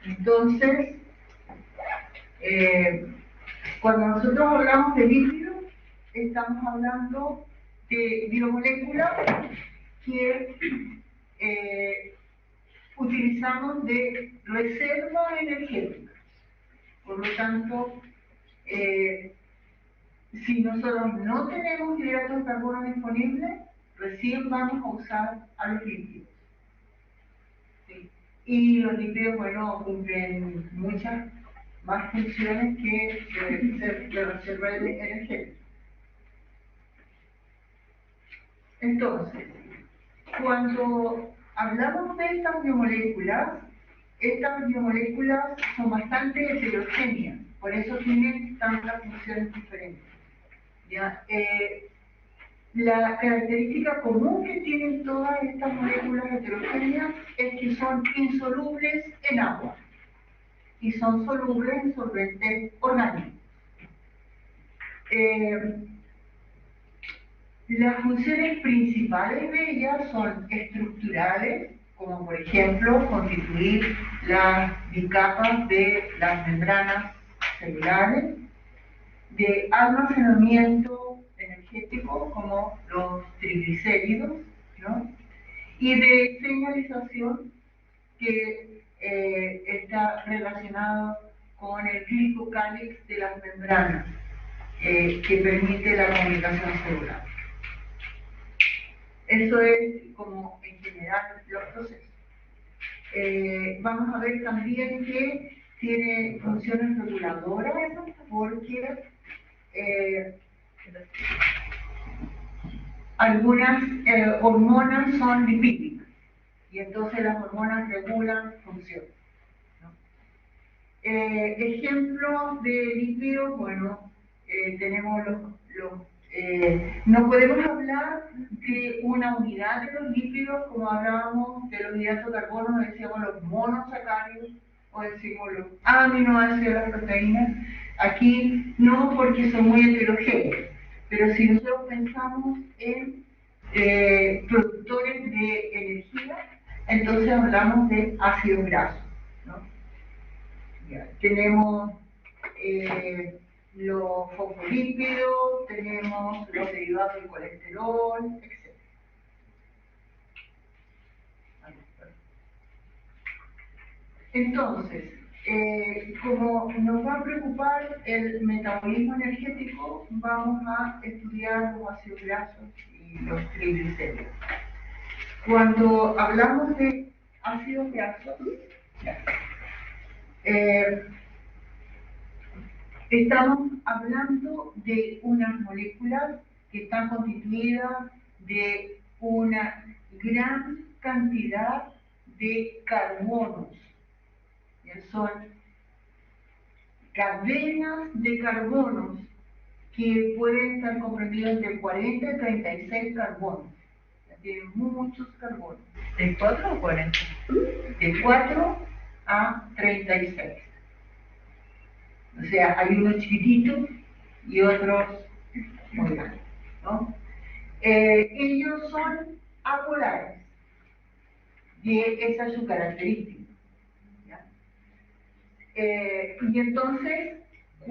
Entonces, cuando nosotros hablamos de lípidos, estamos hablando de biomoléculas que utilizamos de reserva energética. Por lo tanto, si nosotros no tenemos hidratos de carbono disponibles, recién vamos a usar a los lípidos. ¿Sí? Y los lípidos, bueno, cumplen muchas más funciones que ser de reserva energética. Entonces, cuando hablamos de estas biomoléculas son bastante heterogéneas, por eso tienen tantas funciones diferentes. ¿Ya? La característica común que tienen todas estas moléculas heterogéneas es que son insolubles en agua y son solubles en solventes orgánicos. Las funciones principales de ellas son estructurales, como por ejemplo constituir las bicapas de las membranas celulares, de almacenamiento energético, como los triglicéridos, ¿no? Y de señalización, que está relacionado con el glicocálix de las membranas, que permite la comunicación celular. Eso es como en general los procesos. Vamos a ver también que tiene funciones reguladoras, porque algunas hormonas son lipídicas y entonces las hormonas regulan funciones, ¿no? Ejemplos de lípidos, bueno, tenemos no podemos hablar de una unidad de los lípidos como hablábamos de los hidratos de carbono, decíamos los monosacáridos o decimos los aminoácidos de las proteínas. Aquí no, porque son muy heterogéneos, pero si nosotros pensamos en productores de energía, entonces hablamos de ácidos grasos, ¿no? Ya, tenemos los fosfolípidos, tenemos los derivados del colesterol, etc. Entonces, como nos va a preocupar el metabolismo energético, vamos a estudiar los ácidos grasos y los triglicéridos. Cuando hablamos de ácidos grasos, estamos hablando de unas moléculas que están constituidas de una gran cantidad de carbonos. Son cadenas de carbonos que pueden estar comprendidas entre 40 y 36 carbonos. Tienen muchos carbonos. ¿De 4 o 40? De 4 a 36. O sea, hay unos chiquititos y otros muy grandes, ¿no? Ellos son apolares, y esa es su característica. ¿Ya? Y entonces,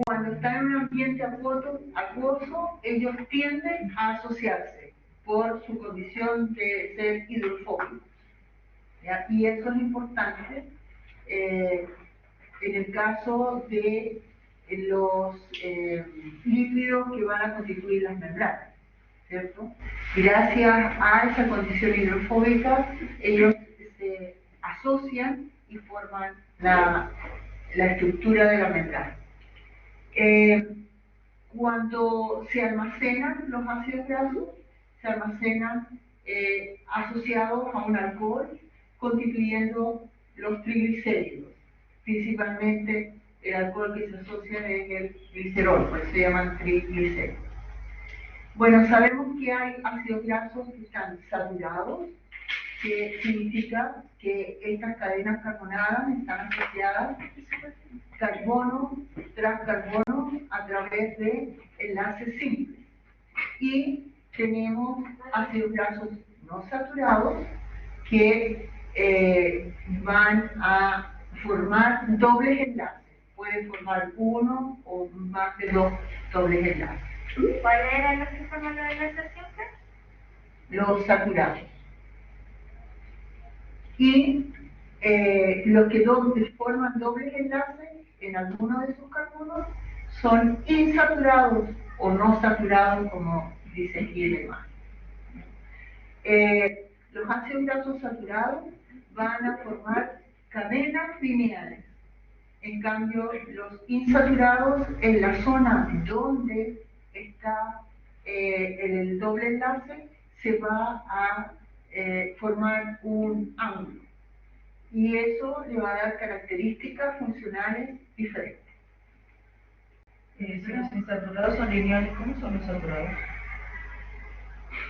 cuando están en un ambiente acuoso, ellos tienden a asociarse por su condición de ser hidrofóbicos. ¿Ya? Y eso es importante en el caso de los lípidos que van a constituir las membranas, ¿cierto? Gracias a esa condición hidrofóbica, ellos se asocian y forman la estructura de la membrana. Cuando se almacenan los ácidos grasos, se almacenan asociados a un alcohol, constituyendo los triglicéridos. Principalmente el alcohol que se asocia es el glicerol, por eso se llaman triglicéridos. Bueno, sabemos que hay ácidos grasos que están saturados, que significa que estas cadenas carbonadas están asociadas carbono tras carbono a través de enlaces simples. Y tenemos ácidos grasos no saturados que van a formar dobles enlaces. Pueden formar uno o más de dos dobles enlaces. ¿Cuáles eran los que forman los enlaces siempre? Los saturados. Y los que forman dobles enlaces en alguno de sus carbonos son insaturados o no saturados, como dice aquí el imagen. Los ácidos grasos saturados van a formar cadenas lineales. En cambio, los insaturados, en la zona donde está el doble enlace, se va a formar un ángulo. Y eso le va a dar características funcionales diferentes. Si los insaturados son lineales, ¿cómo son los saturados?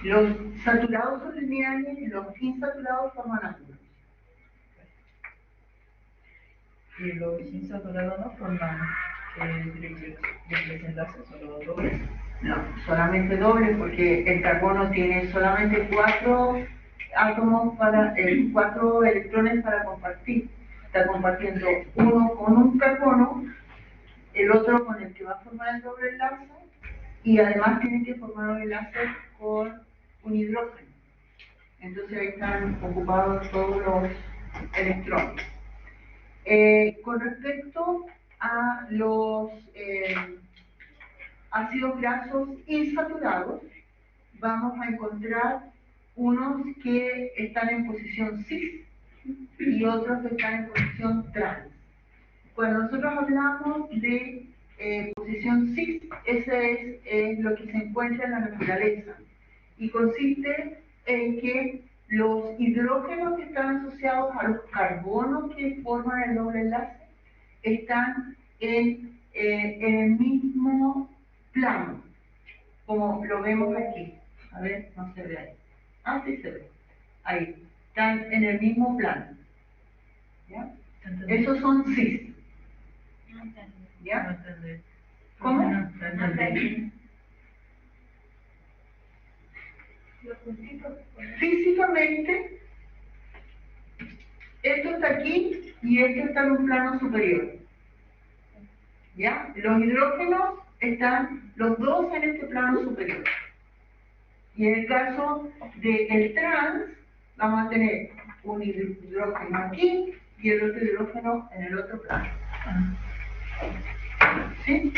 Los saturados son lineales y los insaturados forman ángulos. Y los insaturados no forman triples enlaces, solo dobles. No, solamente dobles, porque el carbono tiene solamente 4 átomos cuatro electrones para compartir. Está compartiendo uno con un carbono, el otro con el que va a formar el doble enlace, y además tiene que formar un enlace con un hidrógeno. Entonces ahí están ocupados todos los electrones. Con respecto a los ácidos grasos insaturados, vamos a encontrar unos que están en posición cis y otros que están en posición trans. Cuando nosotros hablamos de posición cis, ese es lo que se encuentra en la naturaleza y consiste en que los hidrógenos que están asociados a los carbonos que forman el doble enlace están en el mismo plano, como lo vemos aquí. A ver, no se ve ahí. Ah, sí se ve. Ahí. Están en el mismo plano. ¿Ya? Esos son cis. ¿Ya? ¿Cómo? Físicamente, esto está aquí y esto está en un plano superior. ¿Ya? Los hidrógenos están los dos en este plano superior. Y en el caso del trans, vamos a tener un hidrógeno aquí y el otro hidrógeno en el otro plano. ¿Sí?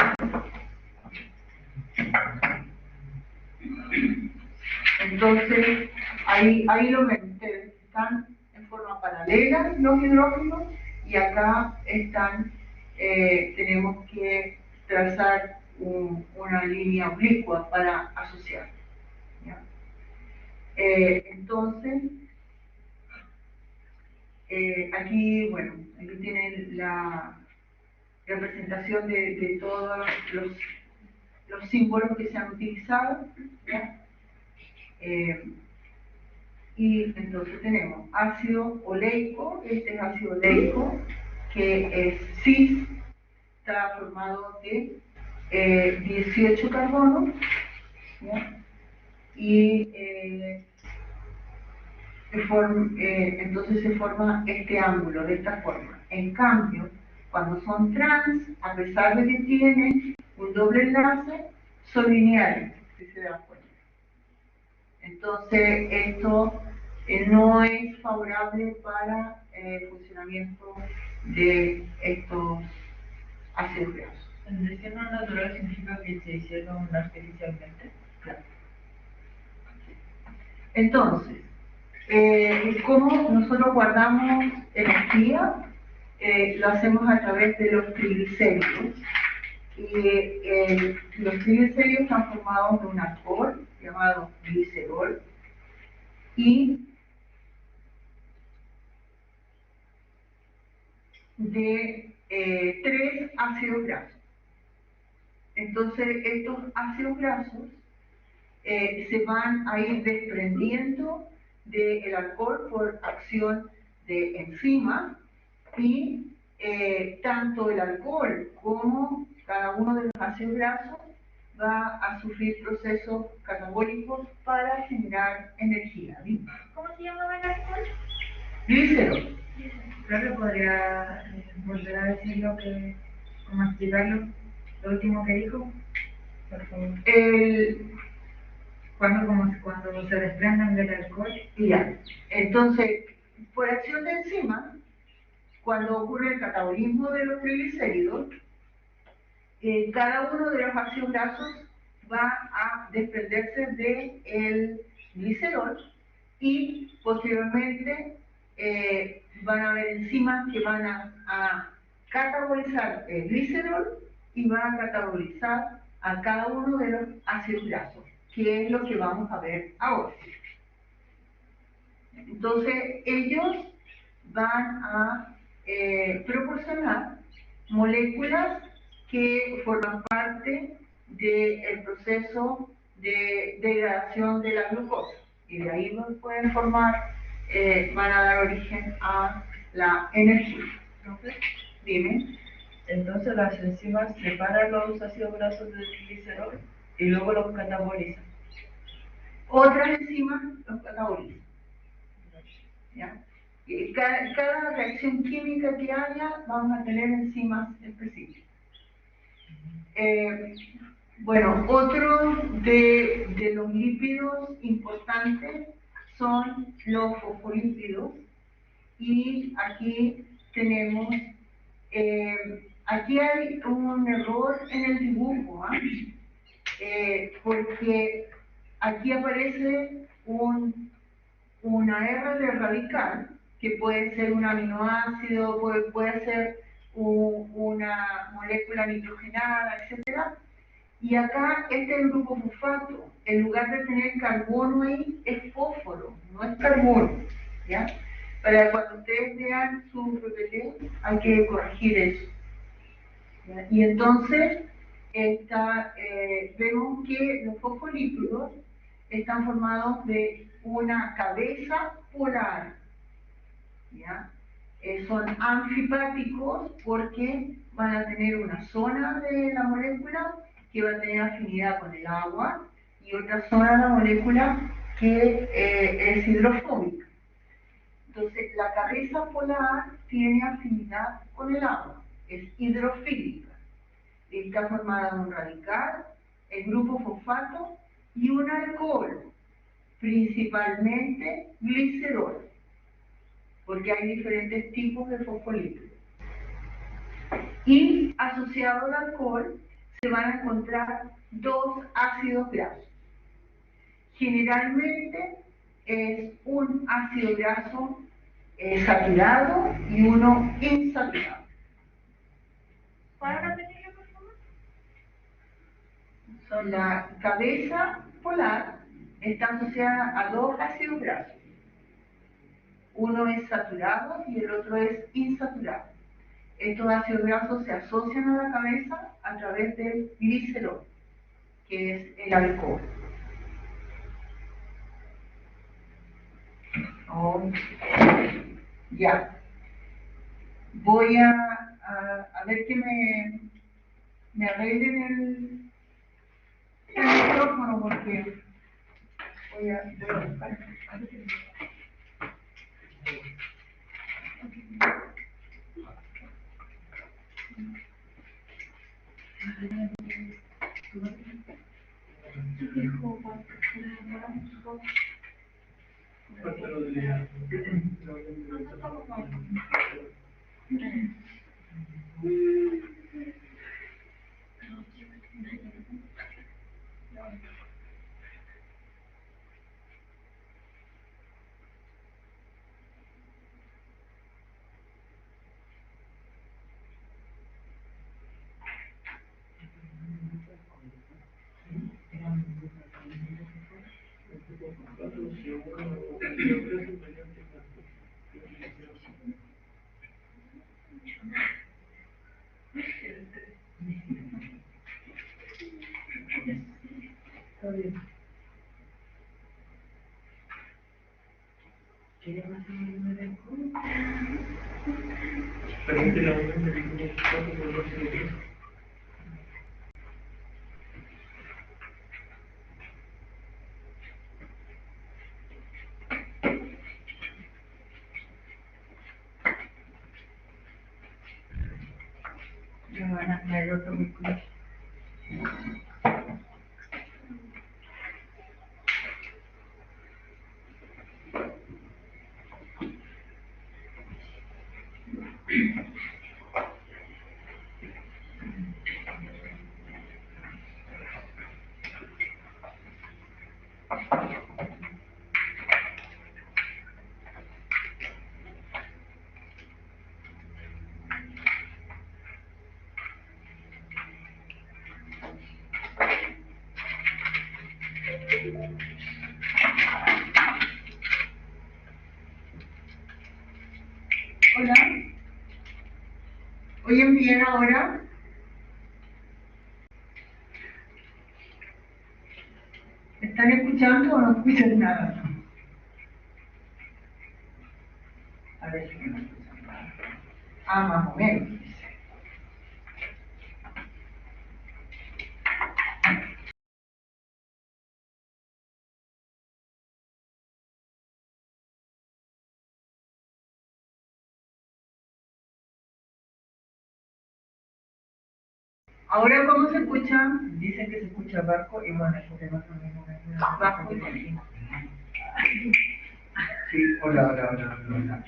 Entonces, ahí lo ven ustedes. Están en forma paralela los hidrógenos y acá están, tenemos que trazar una línea oblicua para asociar. ¿Ya? Entonces, aquí, bueno, aquí tienen la representación de todos los símbolos que se han utilizado. ¿Ya? Y entonces tenemos ácido oleico, este es ácido oleico, que es cis, está formado de 18 carbonos, ¿ya? Y entonces se forma este ángulo de esta forma. En cambio, cuando son trans, a pesar de que tienen un doble enlace, son lineales, si se dan cuenta. Entonces, esto no es favorable para el funcionamiento de estos ácidos grasos. ¿El que no natural significa que se hicieron artificialmente? Claro. Entonces, ¿cómo nosotros guardamos energía? Lo hacemos a través de los triglicéridos. Y los triglicéridos están formados de un alcohol llamado glicerol y de 3 ácidos grasos. Entonces, estos ácidos grasos se van a ir desprendiendo del alcohol por acción de enzimas y tanto el alcohol como cada uno de los ácidos grasos va a sufrir procesos catabólicos para generar energía. ¿Cómo se llama el alcohol? glicerol. Creo que podría volver a decir como explicarlo, lo último que dijo, por favor. Cuando se desprenden del alcohol. Ya. Entonces, por acción de enzimas, cuando ocurre el catabolismo de los triglicéridos, cada uno de los ácidos grasos va a desprenderse del glicerol y posteriormente van a haber enzimas que van a catabolizar el glicerol y van a catabolizar a cada uno de los ácidos grasos, que es lo que vamos a ver ahora. Entonces, ellos van a proporcionar moléculas que forman parte del proceso de degradación de la glucosa. Y de ahí pueden formar, van a dar origen a la energía. Entonces, Dime. entonces las enzimas separan los ácidos grasos del glicerol y luego los catabolizan. Otras enzimas los catabolizan. ¿Ya? Y cada reacción química que haya, vamos a tener enzimas específicas. Bueno, otro de los lípidos importantes son los fosfolípidos. Y aquí tenemos, aquí hay un error en el dibujo, porque aquí aparece una R de radical, que puede ser un aminoácido, puede ser una molécula nitrogenada, etc. Y acá este es el grupo fosfato. En lugar de tener carbono ahí, es fósforo, no es carbono. ¿Ya? Para cuando ustedes vean su PPT, hay que corregir eso. ¿Ya? Y entonces, vemos que los fosfolípidos están formados de una cabeza polar. ¿Ya? Son anfipáticos porque van a tener una zona de la molécula que va a tener afinidad con el agua y otra zona de la molécula que es hidrofóbica. Entonces, la cabeza polar tiene afinidad con el agua, es hidrofílica. Está formada de un radical, el grupo fosfato y un alcohol, principalmente glicerol, porque hay diferentes tipos de fosfolípidos. Y asociado al alcohol se van a encontrar dos ácidos grasos. Generalmente es un ácido graso saturado y uno insaturado. ¿Puedo repetirlo, por favor? La cabeza polar está asociada a dos ácidos grasos. Uno es saturado y el otro es insaturado. Estos ácidos grasos se asocian a la cabeza a través del glicerol, que es el alcohol. Oh, ya. Voy a ver que me arreglen el micrófono porque voy a buscar. van a traer otro vehículo. Hola. ¿Oyen bien ahora? ¿Están escuchando o no escuchan nada? A ver si no escuchan nada. Ah, más o menos. ¿Ahora cómo se escucha? Dicen que se escucha bajo y bueno, eso te va a poner Bajo. Sí, hola, hola, hola, hola.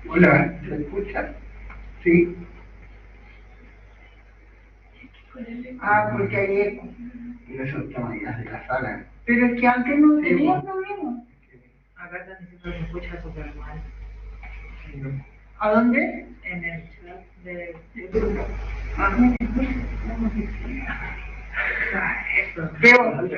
Hola, ¿se escucha? Sí. Ah, porque hay eco. Y eso está allá de la sala. Pero es que antes no Sí, tenía bueno. problema. Acá también se escucha súper mal. ¿A dónde? En el chat de YouTube. Ah, Eso. Veo.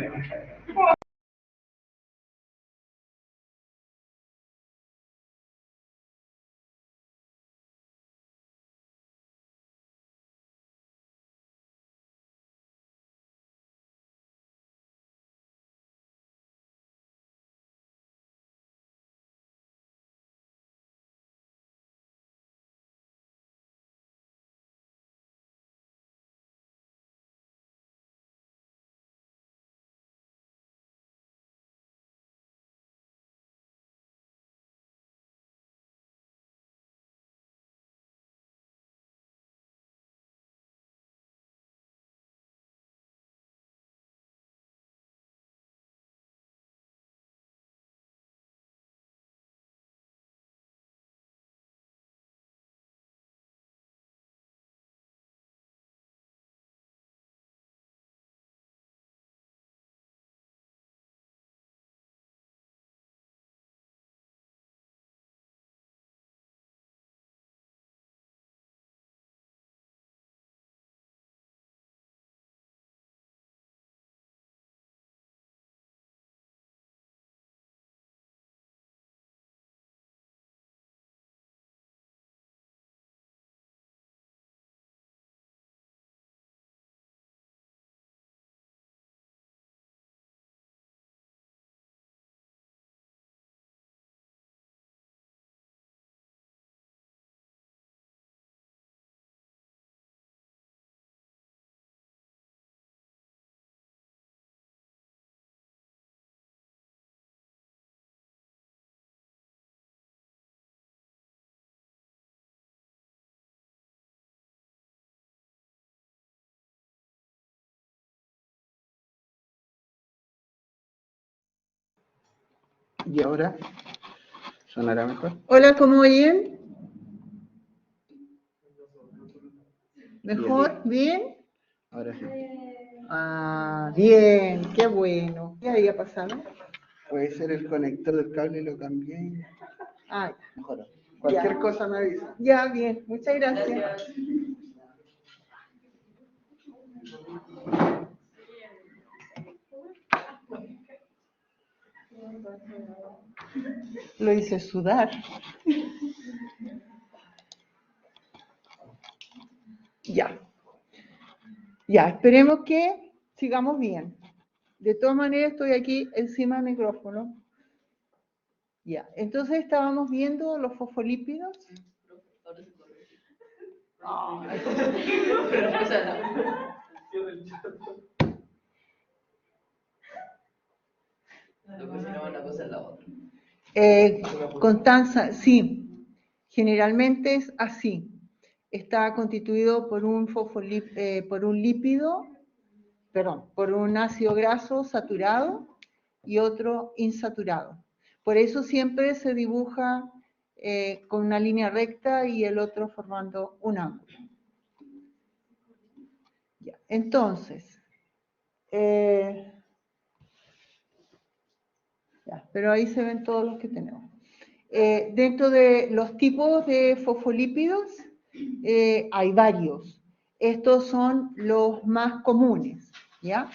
¿Y ahora? ¿Sonará mejor? Hola, ¿cómo oyen? ¿Mejor? ¿Bien? Ahora sí. Ah, bien, qué bueno. ¿Qué había pasado? Puede ser el conector del cable, lo cambié y Ah, mejoró. Cualquier Ya. cosa me avisa. ya, bien, muchas gracias. Lo hice sudar. Ya. Ya, esperemos que sigamos bien. De todas maneras, estoy aquí encima del micrófono. Ya, entonces estábamos viendo los fosfolípidos. Constanza, sí, generalmente es así. Está constituido por un lípido, perdón, por un ácido graso saturado y otro insaturado. Por eso siempre se dibuja con una línea recta y el otro formando un ángulo. Ya, entonces, ya, pero ahí se ven todos los que tenemos. Dentro de los tipos de fosfolípidos hay varios. Estos son los más comunes, ¿ya?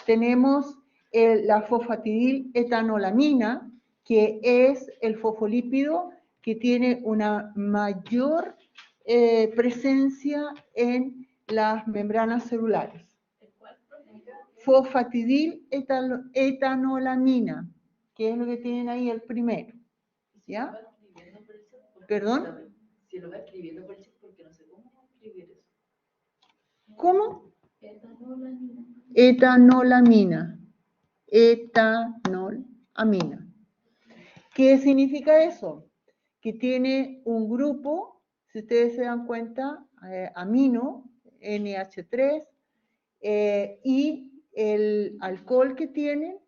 Tenemos la fosfatidiletanolamina, que es el fosfolípido que tiene una mayor presencia en las membranas celulares. Fosfatidiletanolamina, que es lo que tienen ahí el primero. ¿Ya? ¿Perdón? Si lo va escribiendo por chat, porque no sé cómo escribir eso. ¿Cómo? Etanolamina. Etanolamina. ¿Qué significa eso? Que tiene un grupo, si ustedes se dan cuenta, amino, NH3, y el alcohol que tiene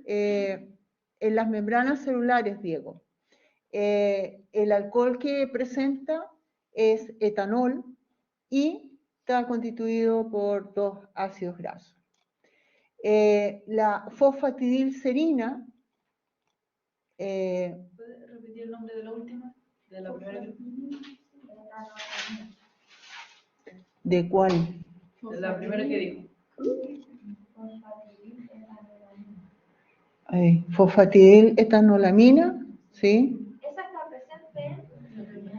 en las membranas celulares, Diego. El alcohol que presenta es etanol y está constituido por 2 ácidos grasos. La fosfatidilserina. ¿Puede repetir el nombre de la última? De la primera que... ¿De cuál? De la primera que dijo. Fosfatidiletanolamina, ¿sí? Esa está presente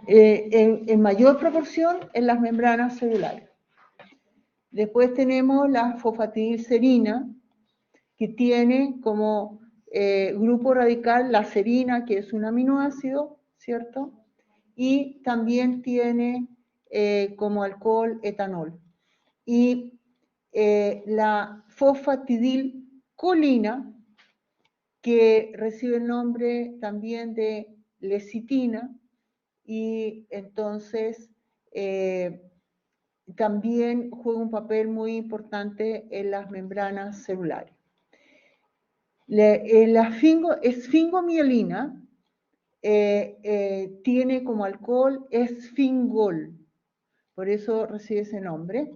En mayor proporción en las membranas celulares. Después tenemos la fosfatidilserina, que tiene como grupo radical la serina, que es un aminoácido, ¿cierto? Y también tiene como alcohol etanol. Y la fosfatidilcolina, que recibe el nombre también de lecitina, y entonces también juega un papel muy importante en las membranas celulares. La esfingomielina tiene como alcohol esfingol, por eso recibe ese nombre,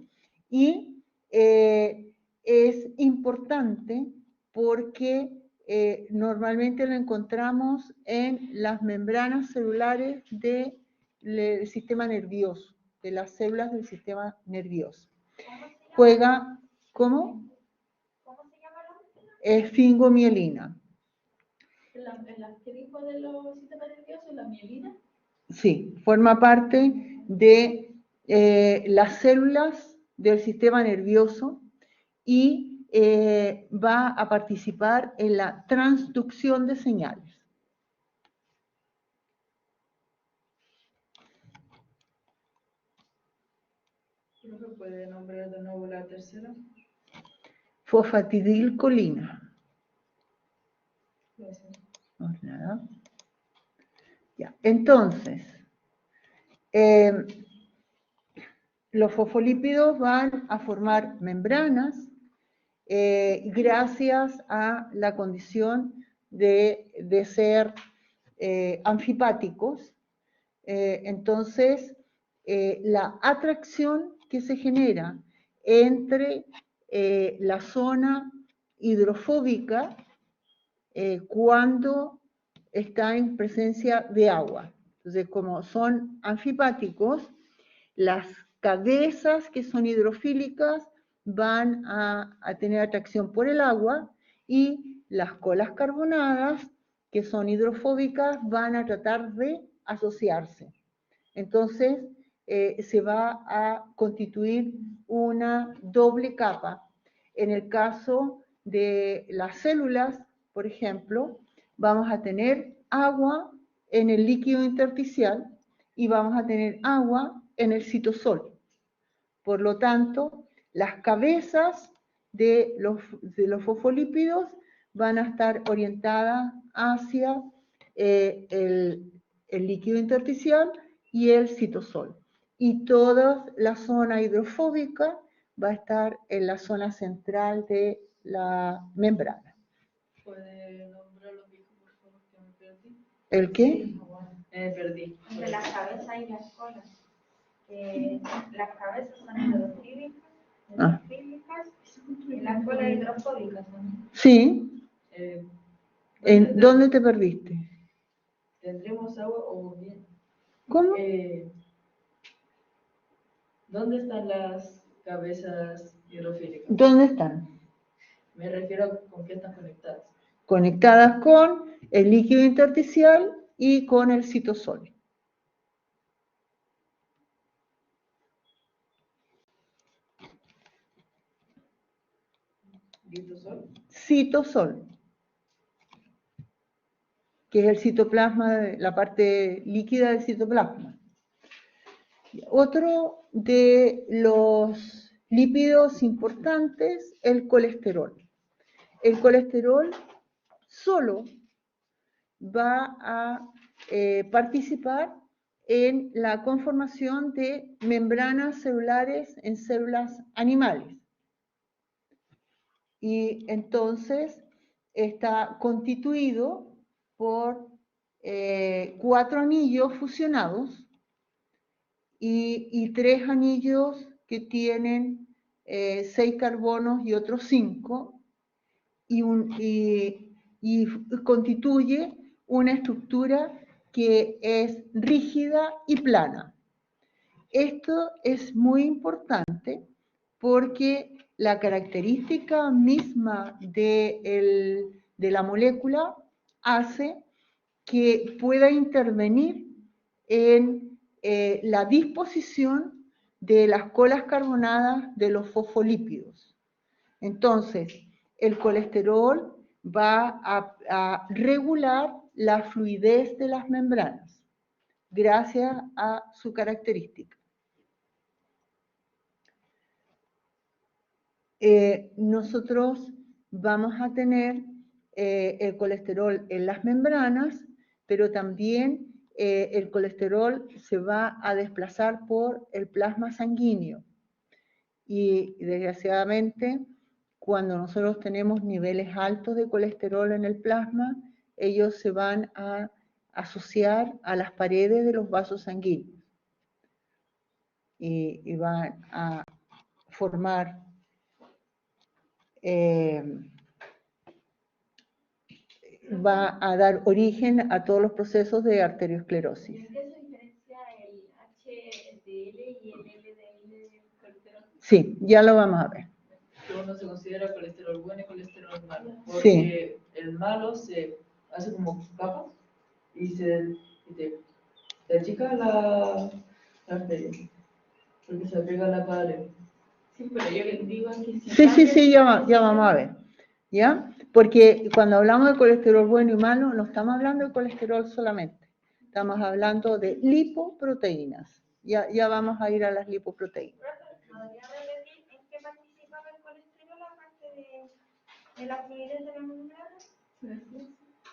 y es importante porque normalmente lo encontramos en las membranas celulares del sistema nervioso, de las células del sistema nervioso. Juega, ¿cómo? ¿Cómo se llama la última? Esfingomielina. ¿En las que dijo de los sistemas nerviosos, la mielina? Sí, forma parte de las células del sistema nervioso y va a participar en la transducción de señales. ¿Profe, puede nombrar de nuevo la tercera? Fosfatidilcolina. Gracias. No es nada. Ya, entonces, los fosfolípidos van a formar membranas gracias a la condición de ser anfipáticos. Entonces, la atracción que se genera entre la zona hidrofóbica cuando está en presencia de agua. Entonces, como son anfipáticos, las cabezas que son hidrofílicas van a tener atracción por el agua y las colas carbonadas, que son hidrofóbicas, van a tratar de asociarse. Entonces, se va a constituir una doble capa. En el caso de las células, por ejemplo, vamos a tener agua en el líquido intersticial y vamos a tener agua en el citosol. Por lo tanto, las cabezas de los fosfolípidos van a estar orientadas hacia el líquido intersticial y el citosol. Y toda la zona hidrofóbica va a estar en la zona central de la membrana. ¿Puede nombrar lo que dijo, por favor, que me perdí? ¿El qué? Me perdí. Entre las cabezas y las colas. Las cabezas son hidrofílicas, y las colas hidrofóbicas también. Sí. ¿En dónde te perdiste? ¿Tendremos agua o bien? ¿Cómo? ¿Dónde están las cabezas hidrofílicas? ¿Dónde están? Me refiero a con qué están conectadas. Conectadas con el líquido intersticial y con el citosol. ¿Litosol? Citosol, que es el citoplasma, la parte líquida del citoplasma. Otro de los lípidos importantes, el colesterol. El colesterol solo va a participar en la conformación de membranas celulares en células animales. Y entonces está constituido por 4 anillos fusionados y 3 anillos que tienen 6 carbonos y otros 5, y constituye una estructura que es rígida y plana. Esto es muy importante porque la característica misma de la molécula hace que pueda intervenir en la disposición de las colas carbonadas de los fosfolípidos. Entonces, el colesterol va a regular la fluidez de las membranas gracias a su característica. Nosotros vamos a tener el colesterol en las membranas, pero también el colesterol se va a desplazar por el plasma sanguíneo. Y desgraciadamente, cuando nosotros tenemos niveles altos de colesterol en el plasma, ellos se van a asociar a las paredes de los vasos sanguíneos y van a formar va a dar origen a todos los procesos de arteriosclerosis. ¿En qué se diferencia el HDL y el LDL del colesterol? Sí, ya lo vamos a ver. Que uno se considera colesterol bueno y colesterol malo. Porque Sí. el malo se hace como capas y te achica la arteria. Porque se pega a la pared. Sí, pero yo les digo que si Sí, ya vamos a ver. ¿Ya? Porque cuando hablamos de colesterol bueno y malo, no estamos hablando de colesterol solamente. Estamos hablando de lipoproteínas. Ya vamos a ir a las lipoproteínas. ¿Podría repetir en qué participaba el colesterol aparte de la fluidez de la membrana?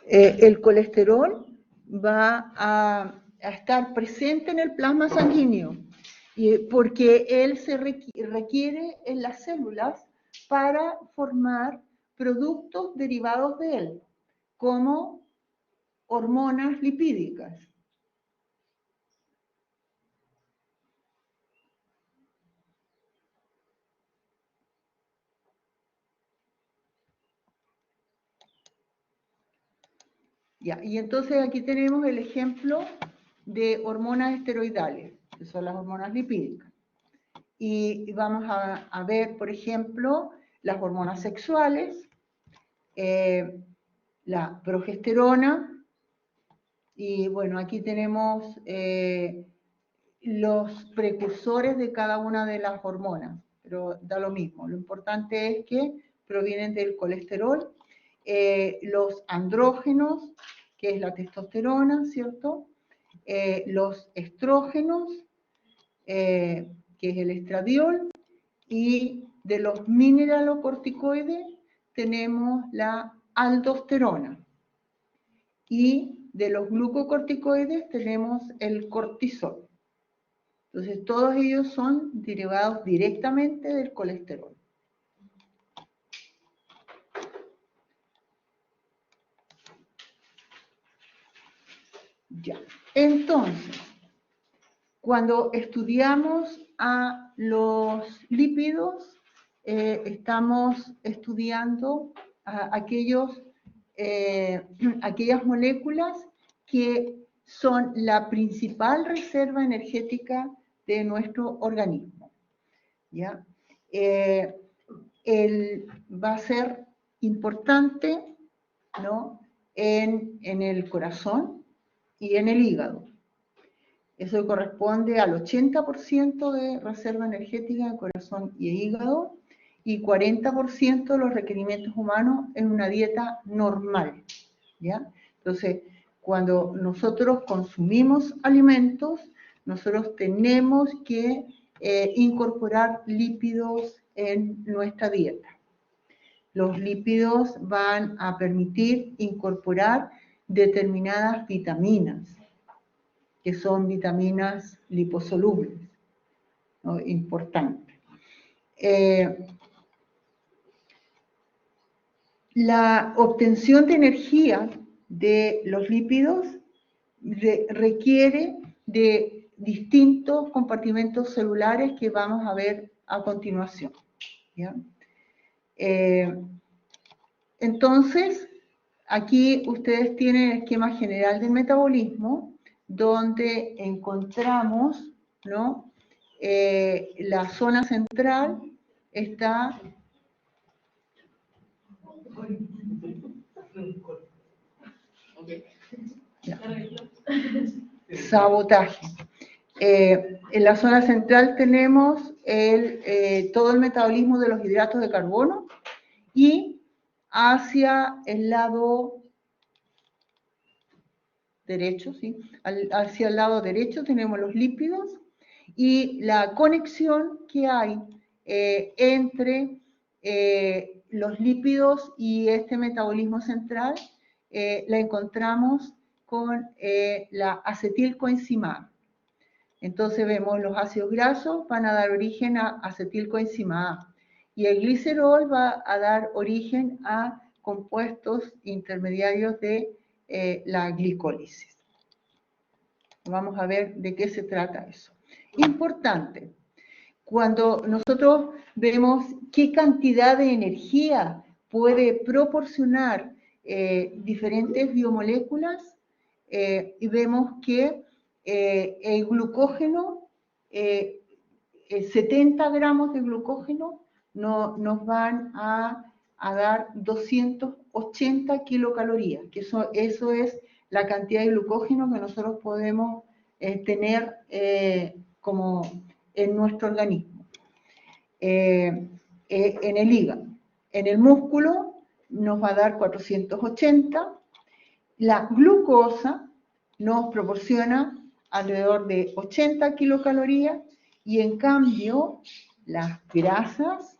El colesterol va a estar presente en el plasma sanguíneo porque él se requiere en las células para formar productos derivados de él, como hormonas lipídicas. Ya, y entonces aquí tenemos el ejemplo de hormonas esteroidales, que son las hormonas lipídicas. Y vamos a ver, por ejemplo, las hormonas sexuales, la progesterona, y bueno, aquí tenemos los precursores de cada una de las hormonas, pero da lo mismo. Lo importante es que provienen del colesterol, los andrógenos, que es la testosterona, ¿cierto? Los estrógenos, que es el estradiol, y de los mineralocorticoides tenemos la aldosterona. Y de los glucocorticoides tenemos el cortisol. Entonces, todos ellos son derivados directamente del colesterol. Ya. Entonces, cuando estudiamos a los lípidos, estamos estudiando aquellas moléculas que son la principal reserva energética de nuestro organismo, ¿ya? Va a ser importante, ¿no?, en el corazón y en el hígado. Eso corresponde al 80% de reserva energética de corazón y hígado, y 40% de los requerimientos humanos en una dieta normal, ¿ya? Entonces, cuando nosotros consumimos alimentos, nosotros tenemos que incorporar lípidos en nuestra dieta. Los lípidos van a permitir incorporar determinadas vitaminas, que son vitaminas liposolubles, ¿no? Importante. La obtención de energía de los lípidos requiere de distintos compartimentos celulares que vamos a ver a continuación, ¿ya? Entonces, aquí ustedes tienen el esquema general del metabolismo, donde encontramos, ¿no?, la zona central está sabotaje. En la zona central tenemos todo el metabolismo de los hidratos de carbono, y hacia el lado derecho, ¿sí?, hacia el lado derecho tenemos los lípidos, y la conexión que hay entre los lípidos y este metabolismo central la encontramos con la acetilcoenzima A. Entonces vemos los ácidos grasos van a dar origen a acetilcoenzima A, y el glicerol va a dar origen a compuestos intermediarios de la glicólisis. Vamos a ver de qué se trata eso. Importante, cuando nosotros vemos qué cantidad de energía puede proporcionar diferentes biomoléculas, y vemos que el glucógeno, 70 gramos de glucógeno nos van a dar 280 kilocalorías, que eso es la cantidad de glucógeno que nosotros podemos tener como en nuestro organismo. En el hígado, en el músculo nos va a dar 480. La glucosa nos proporciona alrededor de 80 kilocalorías, y en cambio las grasas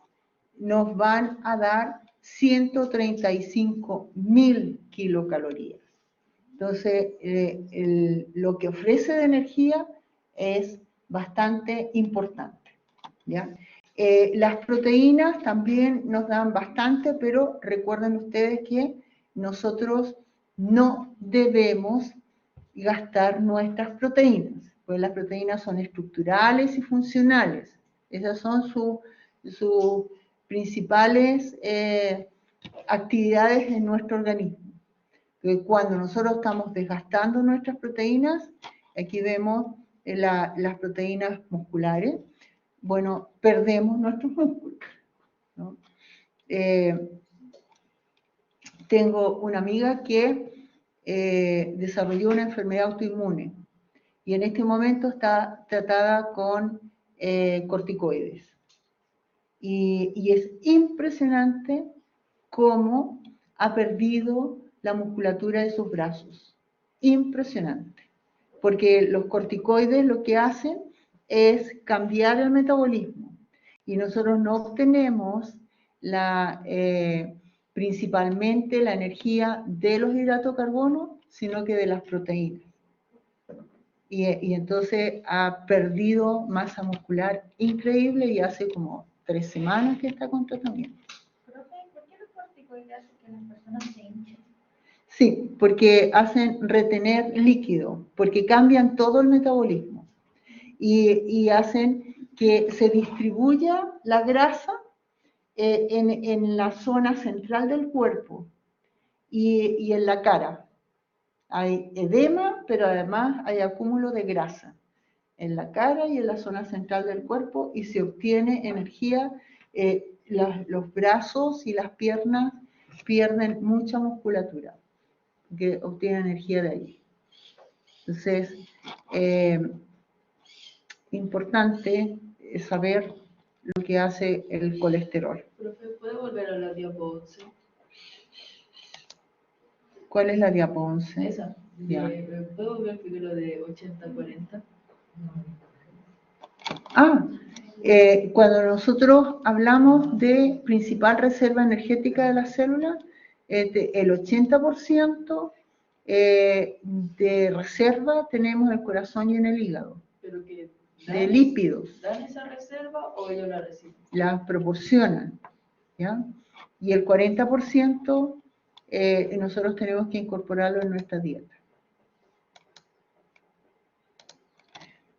nos van a dar 135.000 kilocalorías. Entonces, lo que ofrece de energía es bastante importante, ¿ya? Las proteínas también nos dan bastante, pero recuerden ustedes que nosotros no debemos gastar nuestras proteínas, pues las proteínas son estructurales y funcionales. Esas son sus principales actividades en nuestro organismo. Entonces, cuando nosotros estamos desgastando nuestras proteínas, aquí vemos las proteínas musculares, bueno, perdemos nuestros músculos, ¿no? Tengo una amiga que desarrolló una enfermedad autoinmune y en este momento está tratada con corticoides. Y es impresionante cómo ha perdido la musculatura de sus brazos. Impresionante. Porque los corticoides lo que hacen es cambiar el metabolismo. Y nosotros no obtenemos principalmente la energía de los hidratos de carbono, sino que de las proteínas. Y entonces ha perdido masa muscular increíble y hace como 3 semanas que está con tratamiento. Profe, ¿por qué los corticoides hacen que las personas se hinchen? Sí, porque hacen retener líquido, porque cambian todo el metabolismo y hacen que se distribuya la grasa en la zona central del cuerpo y en la cara. Hay edema, pero además hay acúmulo de grasa en la cara y en la zona central del cuerpo y se obtiene energía. Los brazos y las piernas pierden mucha musculatura, que obtienen energía de ahí. Entonces, importante saber lo que hace el colesterol. Profe, ¿puede volver a la diapo 11? ¿Cuál es la diapo 11? Esa. Ya. ¿Puedo volver primero de 80-40? Cuando nosotros hablamos de principal reserva energética de las células, el 80% de reserva tenemos en el corazón y en el hígado, Pero que de lípidos, ¿dan esa reserva o ellos la reciben? la proporcionan, ¿ya? Y el 40% nosotros tenemos que incorporarlo en nuestra dieta.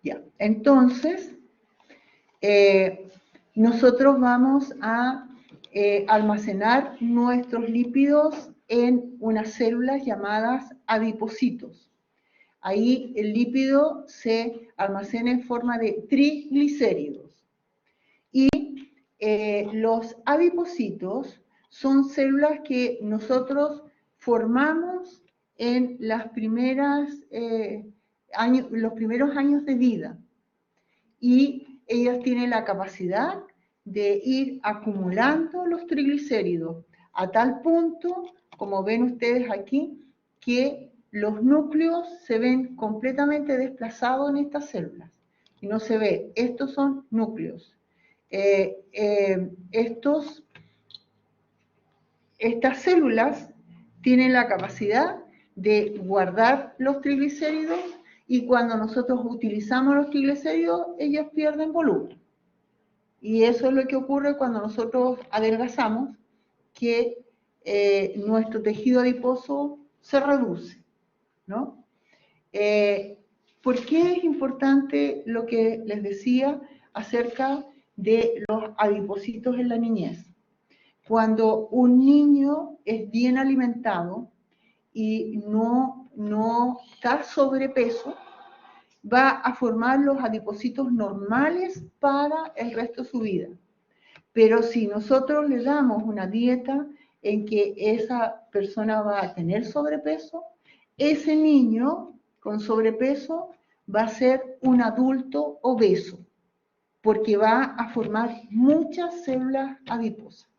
Ya, entonces, nosotros vamos a almacenar nuestros lípidos en unas células llamadas adipocitos. Ahí el lípido se almacena en forma de triglicéridos. Y los adipocitos son células que nosotros formamos en los primeros años de vida. Y ellas tienen la capacidad de ir acumulando los triglicéridos a tal punto, como ven ustedes aquí, que los núcleos se ven completamente desplazados en estas células. Y no se ve, estos son núcleos. Estas células tienen la capacidad de guardar los triglicéridos y cuando nosotros utilizamos los triglicéridos, ellos pierden volumen. Y eso es lo que ocurre cuando nosotros adelgazamos, que nuestro tejido adiposo se reduce, ¿no? ¿Por qué es importante lo que les decía acerca de los adipocitos en la niñez? Cuando un niño es bien alimentado y no está sobrepeso, va a formar los adipocitos normales para el resto de su vida. Pero si nosotros le damos una dieta en que esa persona va a tener sobrepeso, ese niño con sobrepeso va a ser un adulto obeso, porque va a formar muchas células adiposas.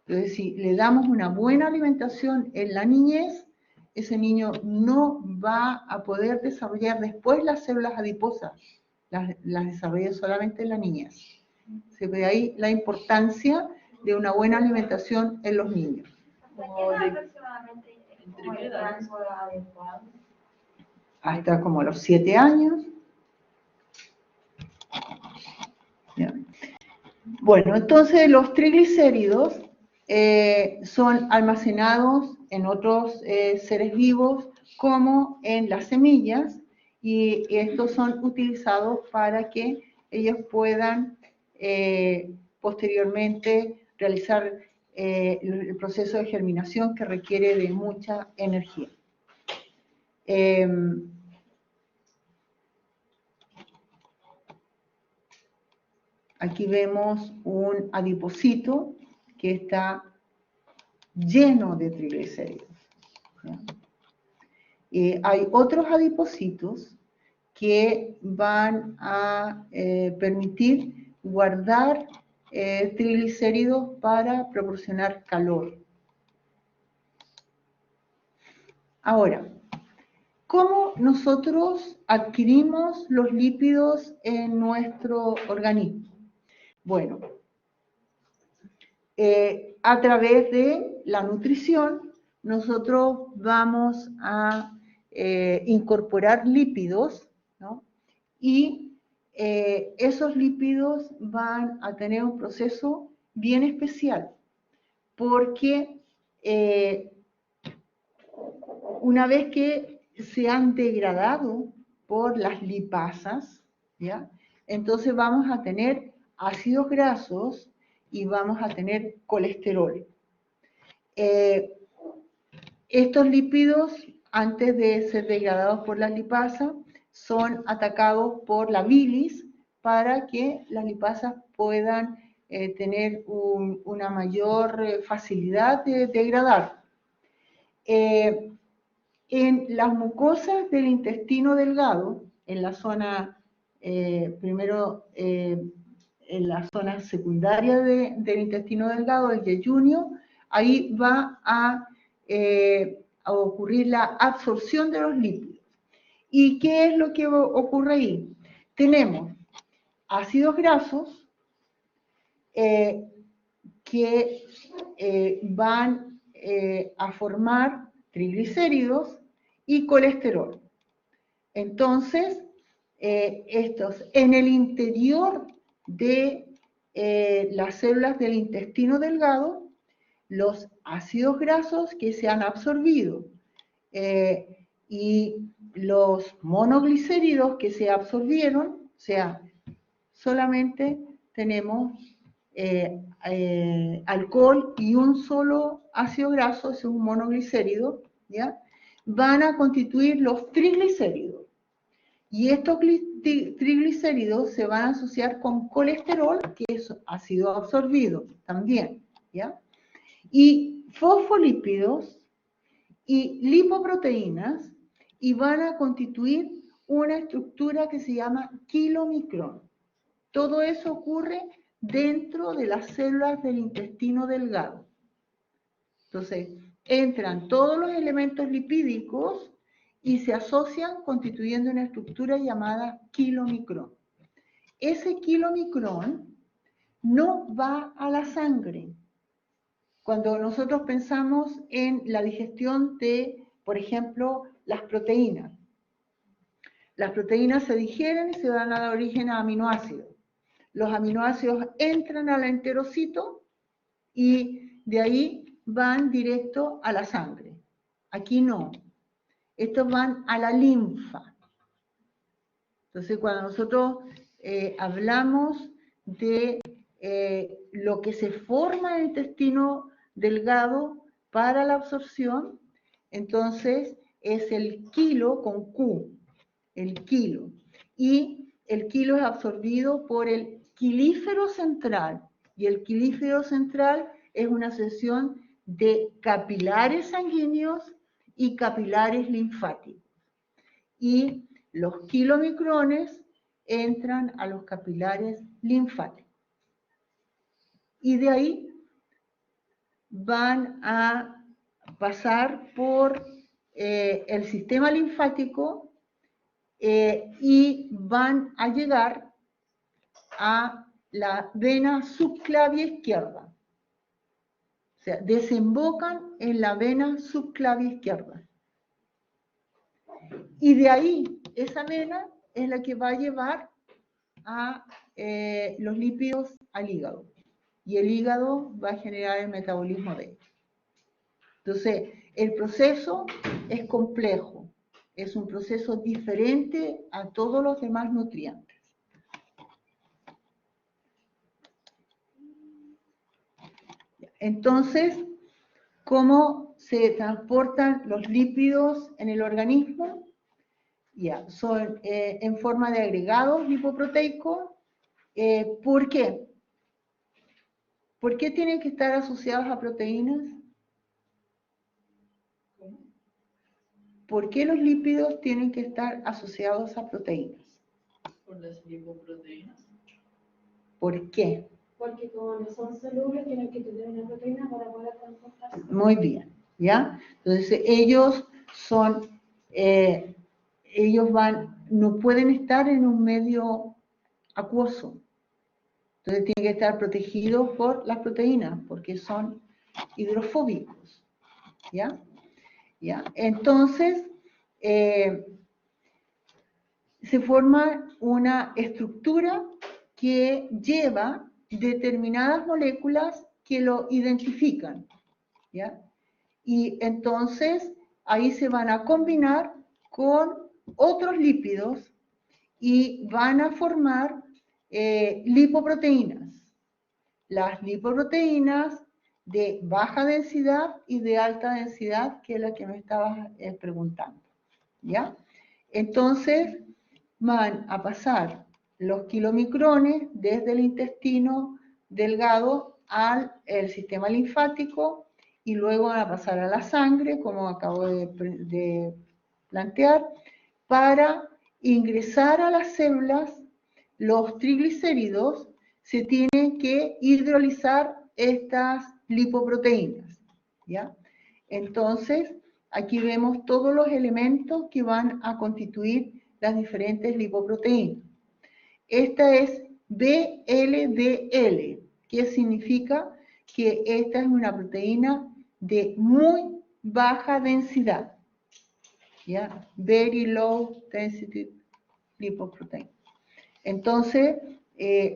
Entonces, si le damos una buena alimentación en la niñez, ese niño no va a poder desarrollar después las células adiposas, las desarrolla solamente en la niñez. Se ve ahí la importancia de una buena alimentación en los niños. ¿Hasta qué edad aproximadamente es como el rango adecuado? Hasta como los 7 años. Ya. Bueno, entonces los triglicéridos son almacenados en otros seres vivos como en las semillas y estos son utilizados para que ellos puedan posteriormente realizar el proceso de germinación que requiere de mucha energía. Aquí vemos un adipocito que está lleno de triglicéridos, ¿ya? Hay otros adipocitos que van a permitir guardar triglicéridos para proporcionar calor. Ahora, ¿cómo nosotros adquirimos los lípidos en nuestro organismo? Bueno, a través de la nutrición, nosotros vamos a incorporar lípidos, ¿no? Y esos lípidos van a tener un proceso bien especial, porque una vez que se han degradado por las lipasas, ¿ya? Entonces vamos a tener ácidos grasos y vamos a tener colesterol. Estos lípidos, antes de ser degradados por las lipasas, son atacados por la bilis para que las lipasas puedan tener una mayor facilidad de degradar. En las mucosas del intestino delgado, en la zona, en la zona secundaria del intestino delgado, el yeyunio, ahí va a ocurrir la absorción de los lípidos. ¿Y qué es lo que ocurre ahí? Tenemos ácidos grasos que van a formar triglicéridos y colesterol. Entonces, estos en el interior de las células del intestino delgado, los ácidos grasos que se han absorbido y los monoglicéridos que se absorbieron, o sea, solamente tenemos alcohol y un solo ácido graso, es un monoglicérido, ¿ya? Van a constituir los triglicéridos. Y estos triglicéridos se van a asociar con colesterol, que ha sido absorbido también, ¿ya? Y fosfolípidos y lipoproteínas, y van a constituir una estructura que se llama kilomicrón. Todo eso ocurre dentro de las células del intestino delgado. Entonces, entran todos los elementos lipídicos y se asocian constituyendo una estructura llamada kilomicrón. Ese kilomicrón no va a la sangre. Cuando nosotros pensamos en la digestión de, por ejemplo, las proteínas se digieren y se van a dar origen a aminoácidos. Los aminoácidos entran al enterocito y de ahí van directo a la sangre. Aquí no. Estos van a la linfa. Entonces, cuando nosotros hablamos de lo que se forma en el intestino delgado para la absorción, entonces es el kilo con Q, el kilo. Y el kilo es absorbido por el quilífero central. Y el quilífero central es una asociación de capilares sanguíneos y capilares linfáticos. Y los kilomicrones entran a los capilares linfáticos. Y de ahí van a pasar por el sistema linfático y van a llegar a la vena subclavia izquierda. O sea, desembocan en la vena subclavia izquierda. Y de ahí, esa vena es la que va a llevar a los lípidos al hígado. Y el hígado va a generar el metabolismo de ellos. Entonces, el proceso es complejo. Es un proceso diferente a todos los demás nutrientes. Entonces, ¿cómo se transportan los lípidos en el organismo? Ya, son en forma de agregados lipoproteicos. ¿Por qué? ¿Por qué tienen que estar asociados a proteínas? ¿Por qué los lípidos tienen que estar asociados a proteínas? Por las lipoproteínas. ¿Por qué? Porque como no son solubles, tienen que tener una proteína para poder transportarse. Muy bien, ¿ya? Entonces ellos no pueden estar en un medio acuoso. Entonces tienen que estar protegidos por las proteínas, porque son hidrofóbicos, ¿ya? ¿Ya? Entonces, se forma una estructura que lleva determinadas moléculas que lo identifican, ¿ya? Y entonces ahí se van a combinar con otros lípidos y van a formar lipoproteínas. Las lipoproteínas de baja densidad y de alta densidad, que es la que me estabas preguntando, ¿ya? Entonces van a pasar los kilomicrones desde el intestino delgado al sistema linfático y luego van a pasar a la sangre, como acabo de plantear, para ingresar a las células. Los triglicéridos se tienen que hidrolizar estas lipoproteínas, ¿ya? Entonces, aquí vemos todos los elementos que van a constituir las diferentes lipoproteínas. Esta es VLDL, que significa que esta es una proteína de muy baja densidad, ¿ya? Very low density lipoprotein. Entonces,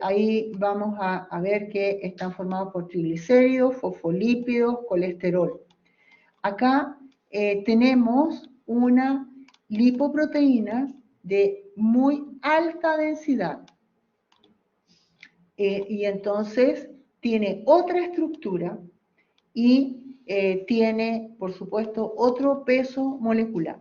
ahí vamos a ver que están formados por triglicéridos, fosfolípidos, colesterol. Acá tenemos una lipoproteína de muy alta densidad. Y entonces tiene otra estructura y tiene, por supuesto, otro peso molecular.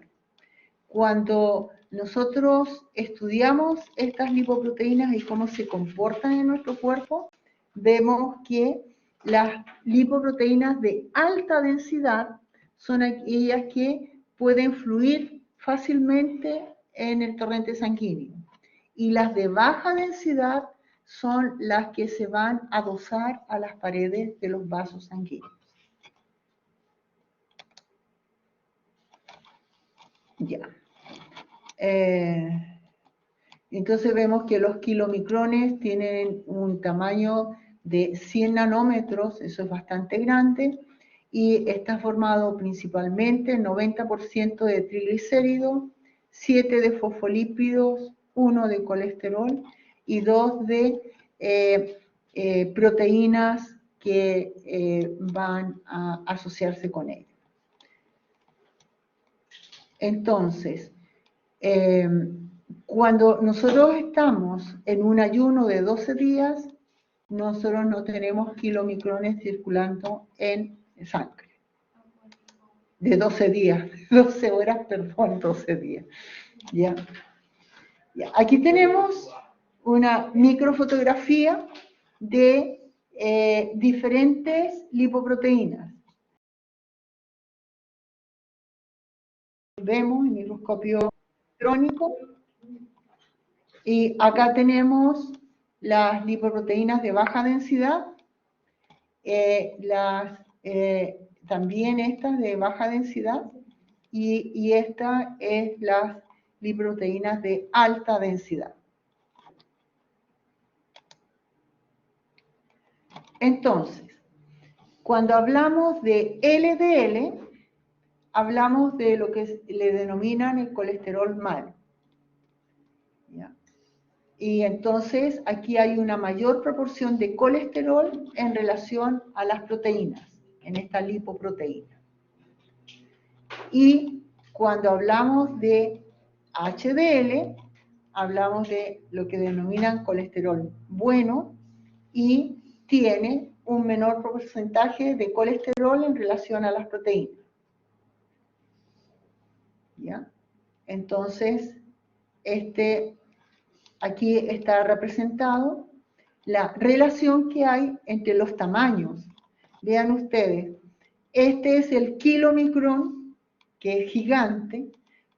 Cuando nosotros estudiamos estas lipoproteínas y cómo se comportan en nuestro cuerpo, vemos que las lipoproteínas de alta densidad son aquellas que pueden fluir fácilmente en el torrente sanguíneo. Y las de baja densidad son las que se van a adosar a las paredes de los vasos sanguíneos. Ya. Entonces vemos que los kilomicrones tienen un tamaño de 100 nanómetros, eso es bastante grande, y está formado principalmente 90% de triglicéridos, 7 de fosfolípidos, 1 de colesterol y 2 de proteínas que van a asociarse con ellos. Entonces, cuando nosotros estamos en un ayuno de 12 días, nosotros no tenemos kilomicrones circulando en sangre. De 12 días, 12 horas, perdón, 12 días. ¿Ya? Ya. Aquí tenemos una microfotografía de diferentes lipoproteínas. Vemos el microscopio electrónico y acá tenemos las lipoproteínas de baja densidad, también estas de baja densidad y esta es las lipoproteínas de alta densidad. Entonces, cuando hablamos de LDL, hablamos de lo que le denominan el colesterol malo. ¿Ya? Y entonces aquí hay una mayor proporción de colesterol en relación a las proteínas, en esta lipoproteína. Y cuando hablamos de HDL, hablamos de lo que denominan colesterol bueno y tiene un menor porcentaje de colesterol en relación a las proteínas. ¿Ya? Entonces, aquí está representado la relación que hay entre los tamaños. Vean ustedes, este es el kilomicrón, que es gigante,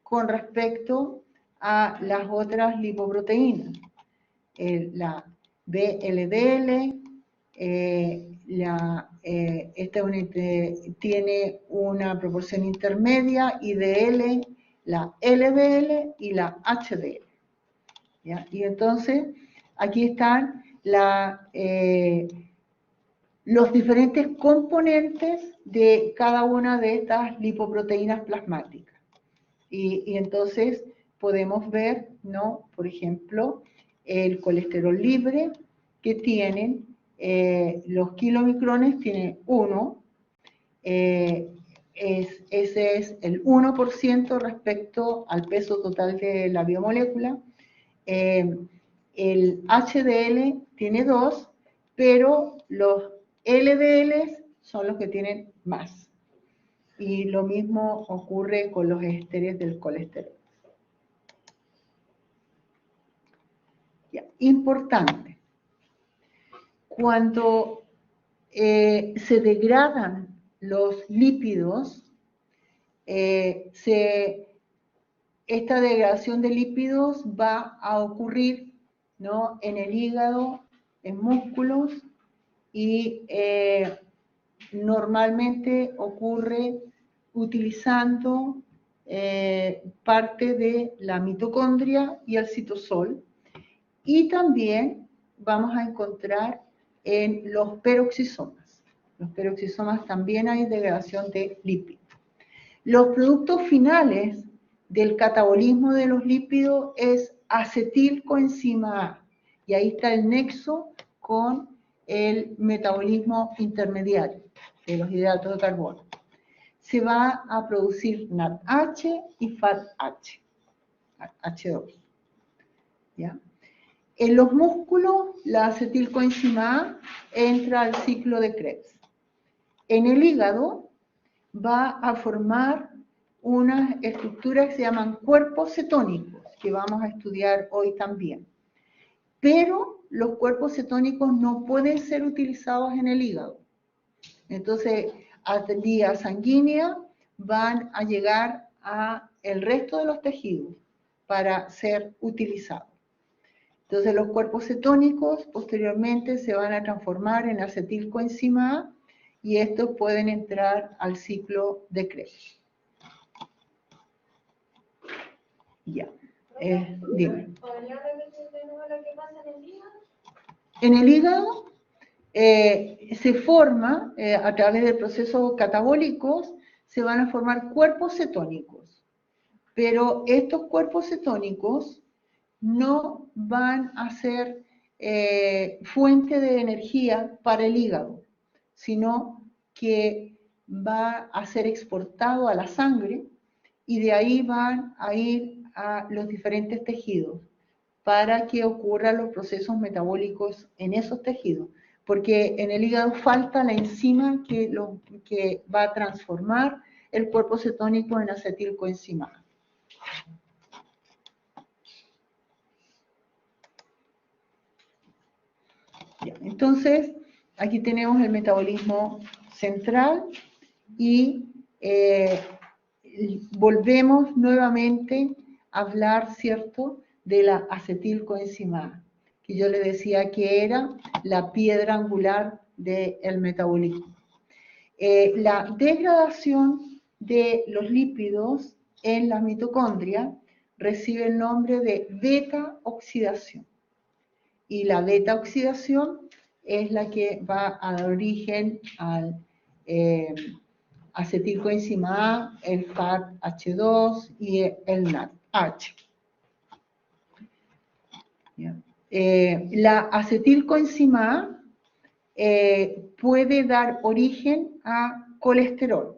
con respecto a las otras lipoproteínas. La VLDL, tiene una proporción intermedia, IDL, la LDL y la HDL. ¿Ya? Y entonces, aquí están los diferentes componentes de cada una de estas lipoproteínas plasmáticas. Y entonces podemos ver, ¿no? Por ejemplo, el colesterol libre que tienen los kilomicrones, tiene 1. Ese es el 1% respecto al peso total de la biomolécula. El HDL tiene 2, pero los LDL son los que tienen más. Y lo mismo ocurre con los esteres del colesterol. Ya, importante. Cuando se degradan los lípidos, esta degradación de lípidos va a ocurrir, ¿no? En el hígado, en músculos, y normalmente ocurre utilizando parte de la mitocondria y el citosol, y también vamos a encontrar en los peroxisomas. Los peroxisomas también hay degradación de lípidos. Los productos finales del catabolismo de los lípidos es acetilcoenzima A, y ahí está el nexo con el metabolismo intermediario de los hidratos de carbono. Se va a producir NADH y FADH, H2. ¿Ya? En los músculos, la acetilcoenzima A entra al ciclo de Krebs. En el hígado va a formar unas estructuras que se llaman cuerpos cetónicos, que vamos a estudiar hoy también. Pero los cuerpos cetónicos no pueden ser utilizados en el hígado. Entonces, a vía sanguínea van a llegar al resto de los tejidos para ser utilizados. Entonces, los cuerpos cetónicos posteriormente se van a transformar en acetilcoenzima A, y estos pueden entrar al ciclo de Krebs. Ya. Dime. ¿Podría repetir de nuevo lo que pasa en el hígado? En el hígado se forma, a través de procesos catabólicos, se van a formar cuerpos cetónicos. Pero estos cuerpos cetónicos no van a ser fuente de energía para el hígado, sino que va a ser exportado a la sangre, y de ahí van a ir a los diferentes tejidos para que ocurran los procesos metabólicos en esos tejidos, porque en el hígado falta la enzima que va a transformar el cuerpo cetónico en acetilcoenzima A. Ya, entonces, aquí tenemos el metabolismo central y volvemos nuevamente a hablar, ¿cierto?, de la acetilcoenzima A, que yo le decía que era la piedra angular del metabolismo. La degradación de los lípidos en la mitocondria recibe el nombre de beta-oxidación. Y la beta-oxidación es la que va a dar origen al acetilcoenzima A, el FADH2 y el NADH. La acetilcoenzima A puede dar origen a colesterol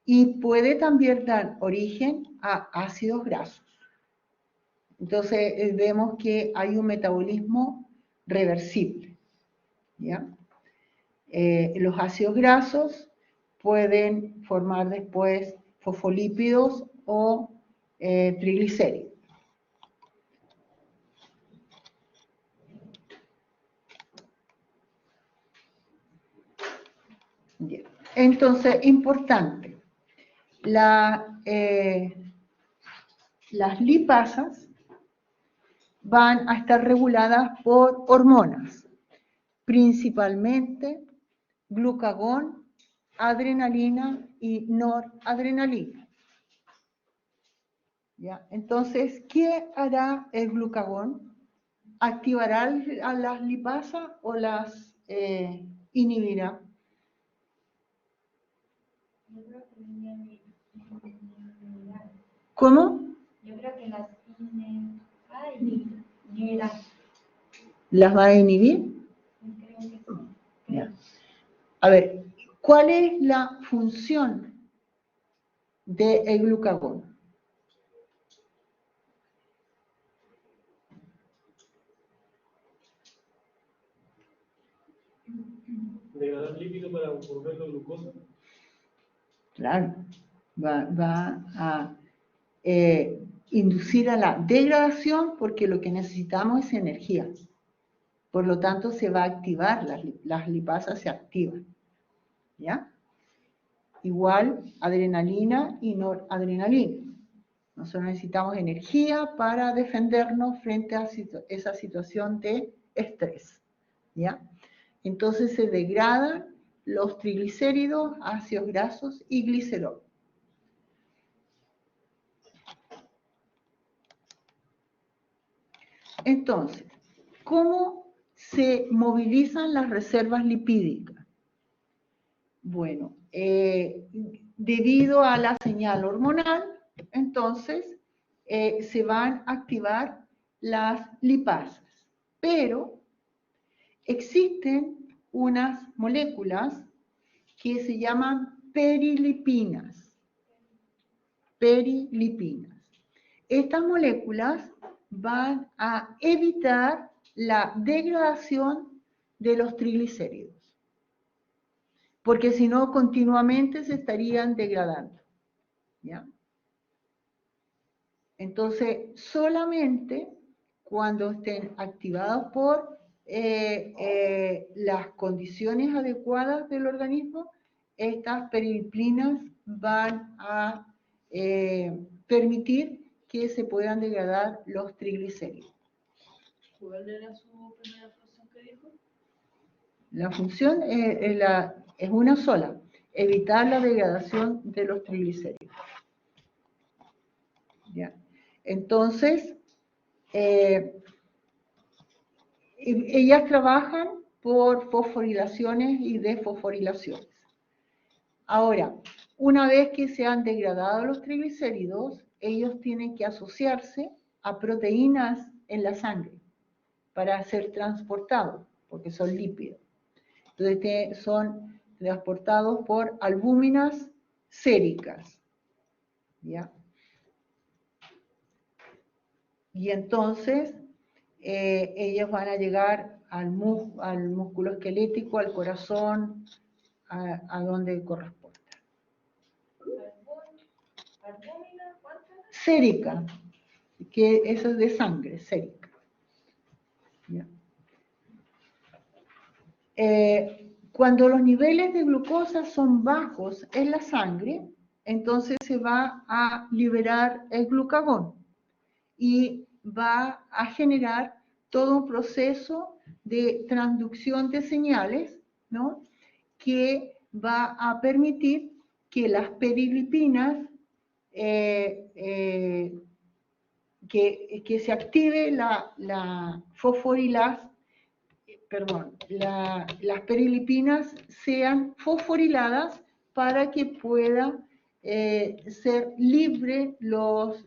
y puede también dar origen a ácidos grasos. Entonces vemos que hay un metabolismo reversible, ¿ya? Los ácidos grasos pueden formar después fosfolípidos o triglicéridos. Bien. Entonces, importante, las lipasas van a estar reguladas por hormonas, principalmente glucagón, adrenalina y noradrenalina. ¿Ya? Entonces, ¿qué hará el glucagón? ¿Activará a las lipasas o las inhibirá? Yo creo que inhibirán. ¿Cómo? Yo creo que las inhibirán. ¿Las va a inhibir? Creo que sí. Ya. A ver, ¿cuál es la función del glucagón? Degradar lípido para volverlo glucosa. Claro, va a inducir a la degradación porque lo que necesitamos es energía. Por lo tanto, se va a activar, las lipasas se activan. ¿Ya? Igual adrenalina y noradrenalina. Nosotros necesitamos energía para defendernos frente a esa situación de estrés. ¿Ya? Entonces se degradan los triglicéridos, ácidos grasos y glicerol. Entonces, ¿cómo se movilizan las reservas lipídicas? Bueno, debido a la señal hormonal, entonces se van a activar las lipasas. Pero existen unas moléculas que se llaman perilipinas. Perilipinas. Estas moléculas van a evitar la degradación de los triglicéridos, porque si no, continuamente se estarían degradando. ¿Ya? Entonces, solamente cuando estén activados por las condiciones adecuadas del organismo, estas perilipinas van a permitir que se puedan degradar los triglicéridos. ¿Cuál era su primera función que dijo? La función es una sola, evitar la degradación de los triglicéridos. ¿Ya? Entonces, ellas trabajan por fosforilaciones y desfosforilaciones. Ahora, una vez que se han degradado los triglicéridos, ellos tienen que asociarse a proteínas en la sangre para ser transportados, porque son lípidos. Entonces, son transportados por albúminas séricas. ¿Ya? Y entonces, ellos van a llegar al músculo esquelético, al corazón, a donde corresponda. ¿Albúmina? ¿Cuánto? Sérica, que eso es de sangre, sérica. ¿Ya? Cuando los niveles de glucosa son bajos en la sangre, entonces se va a liberar el glucagón y va a generar todo un proceso de transducción de señales, ¿no? Que va a permitir que las perilipinas, que se active la fosforilasa, las perilipinas sean fosforiladas para que pueda ser libre los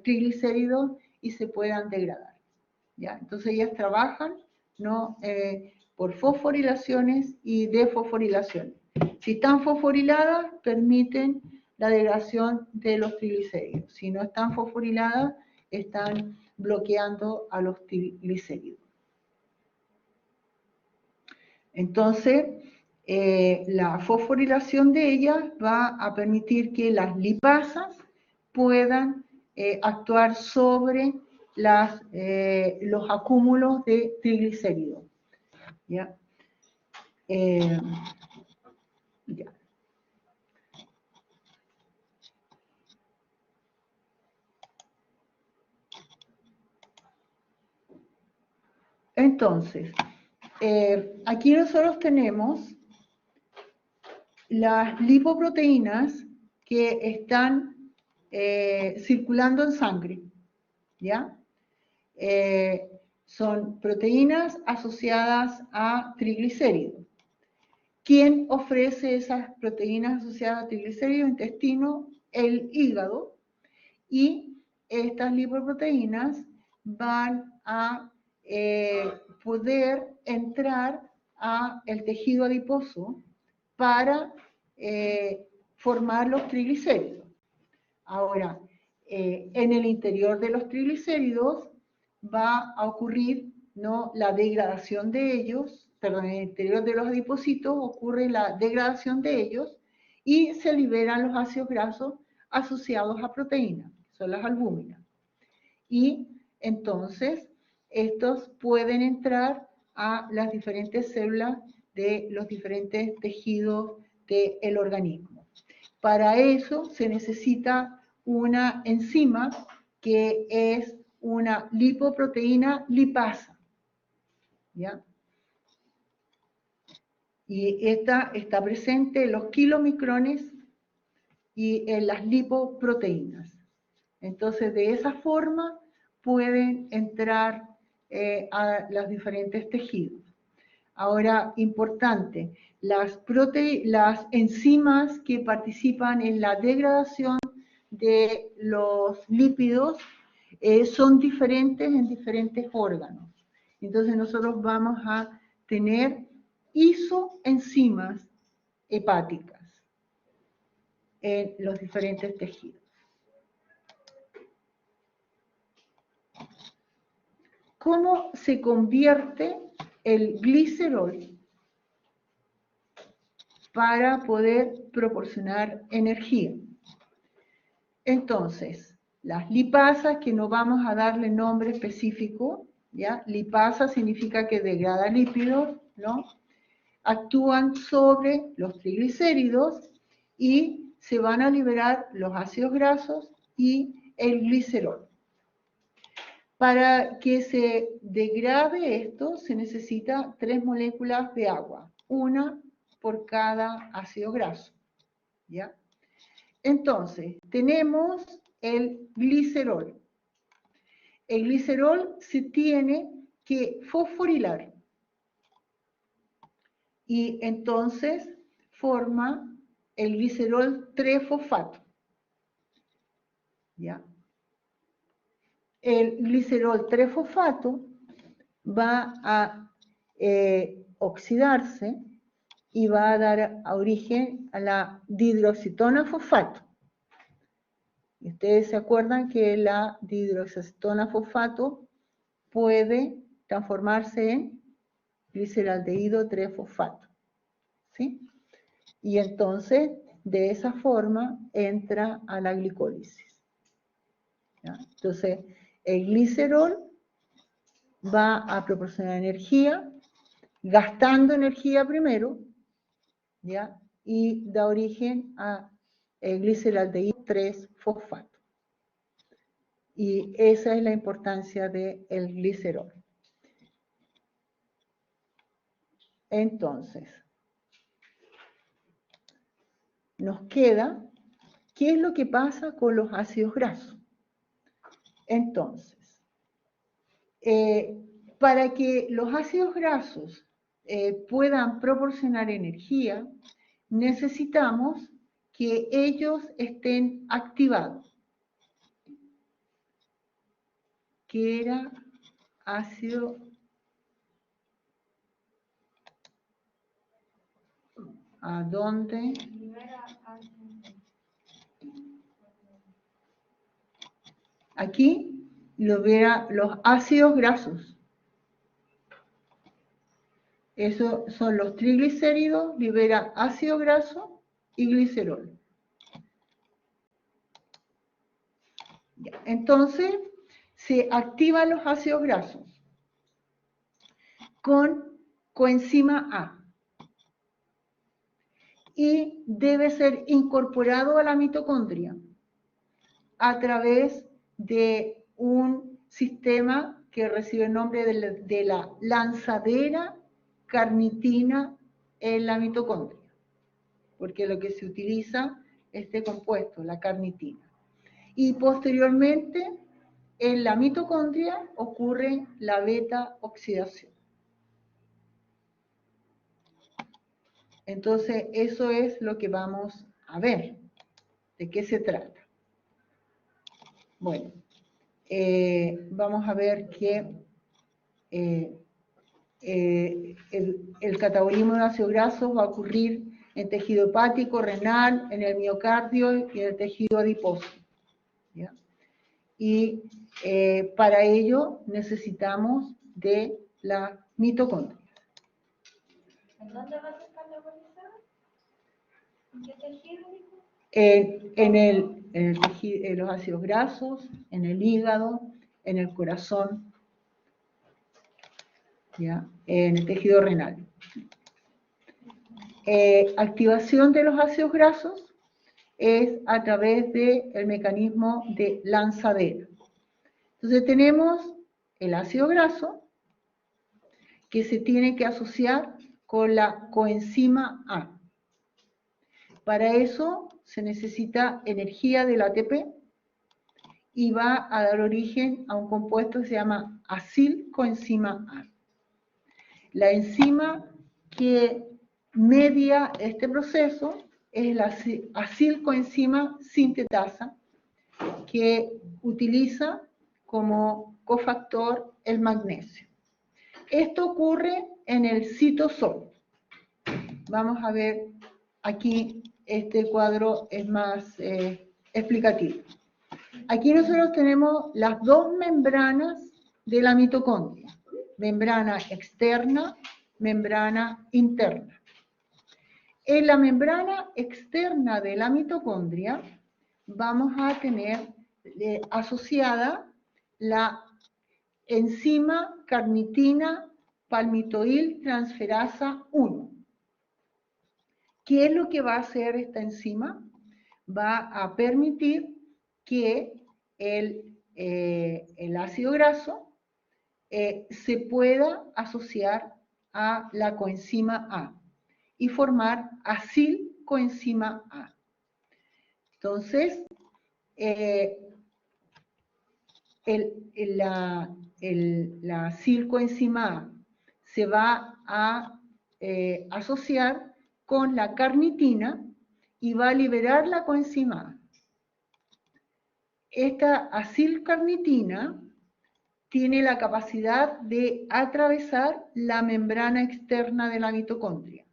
triglicéridos y se puedan degradar. ¿Ya? Entonces ellas trabajan, ¿no? Por fosforilaciones y desfosforilaciones. Si están fosforiladas, permiten la degradación de los triglicéridos. Si no están fosforiladas, están bloqueando a los triglicéridos. Entonces, La fosforilación de ellas va a permitir que las lipasas puedan actuar sobre los acúmulos de triglicéridos. ¿Ya? Ya. Entonces, aquí nosotros tenemos las lipoproteínas que están circulando en sangre, ¿ya? Son proteínas asociadas a triglicéridos. ¿Quién ofrece esas proteínas asociadas a triglicéridos? Intestino, el hígado, y estas lipoproteínas van a poder entrar al tejido adiposo para formar los triglicéridos. Ahora, en el interior de los triglicéridos va a ocurrir, ¿no?, la degradación de ellos, perdón, en el interior de los adipocitos ocurre la degradación de ellos y se liberan los ácidos grasos asociados a proteínas, que son las albúminas. Y entonces, estos pueden entrar a las diferentes células de los diferentes tejidos del organismo. Para eso se necesita una enzima que es una lipoproteína lipasa, ¿ya? Y esta está presente en los kilomicrones y en las lipoproteínas. Entonces, de esa forma pueden entrar a los diferentes tejidos. Ahora, importante, las enzimas que participan en la degradación de los lípidos son diferentes en diferentes órganos. Entonces, nosotros vamos a tener isoenzimas hepáticas en los diferentes tejidos. ¿Cómo se convierte el glicerol para poder proporcionar energía? Entonces, las lipasas, que no vamos a darle nombre específico, ¿ya? Lipasa significa que degrada lípidos, ¿no? Actúan sobre los triglicéridos y se van a liberar los ácidos grasos y el glicerol. Para que se degrade esto, se necesita 3 moléculas de agua, una por cada ácido graso, ¿ya? Entonces, tenemos el glicerol. El glicerol se tiene que fosforilar y entonces forma el glicerol trefosfato, ¿ya? El glicerol trefosfato va a oxidarse y va a dar origen a la dihidroxitona fosfato. Y ustedes se acuerdan que la dihidroxitona fosfato puede transformarse en gliceraldehído trefosfato, ¿sí? Y entonces, de esa forma, entra a la glicólisis, ¿ya? Entonces, el glicerol va a proporcionar energía, gastando energía primero, ¿ya? Y da origen a el gliceraldehído 3-fosfato. Y esa es la importancia del glicerol. Entonces, nos queda, ¿qué es lo que pasa con los ácidos grasos? Entonces, para que los ácidos grasos puedan proporcionar energía, necesitamos que ellos estén activados. ¿Qué era ácido? ¿A dónde? Aquí lo verá los ácidos grasos. Eso son los triglicéridos, libera ácido graso y glicerol. Ya, entonces, se activan los ácidos grasos con coenzima A y debe ser incorporado a la mitocondria a través de un sistema que recibe el nombre de la lanzadera carnitina en la mitocondria, porque lo que se utiliza es este compuesto, la carnitina. Y posteriormente, en la mitocondria ocurre la beta oxidación. Entonces, eso es lo que vamos a ver. ¿De qué se trata? Bueno, vamos a ver que el catabolismo de ácidos grasos va a ocurrir en tejido hepático, renal, en el miocardio y en el tejido adiposo. ¿Ya? Y para ello necesitamos de la mitocondria. ¿En dónde va a ser catabolizado? ¿En qué tejido, dijo? En los ácidos grasos, en el hígado, en el corazón, ¿ya? En el tejido renal. Activación de los ácidos grasos es a través del mecanismo de lanzadera. Entonces tenemos el ácido graso que se tiene que asociar con la coenzima A. Para eso se necesita energía del ATP y va a dar origen a un compuesto que se llama acilcoenzima A. La enzima que media este proceso es la acilcoenzima sintetasa, que utiliza como cofactor el magnesio. Esto ocurre en el citosol. Vamos a ver aquí, este cuadro es más explicativo. Aquí nosotros tenemos las dos membranas de la mitocondria. Membrana externa, membrana interna. En la membrana externa de la mitocondria vamos a tener asociada la enzima carnitina palmitoil transferasa 1. ¿Qué es lo que va a hacer esta enzima? Va a permitir que el ácido graso se pueda asociar a la coenzima A y formar acilcoenzima A. Entonces, la acilcoenzima A se va a asociar con la carnitina y va a liberar la coenzima A. Esta acilcarnitina tiene la capacidad de atravesar la membrana externa de la mitocondria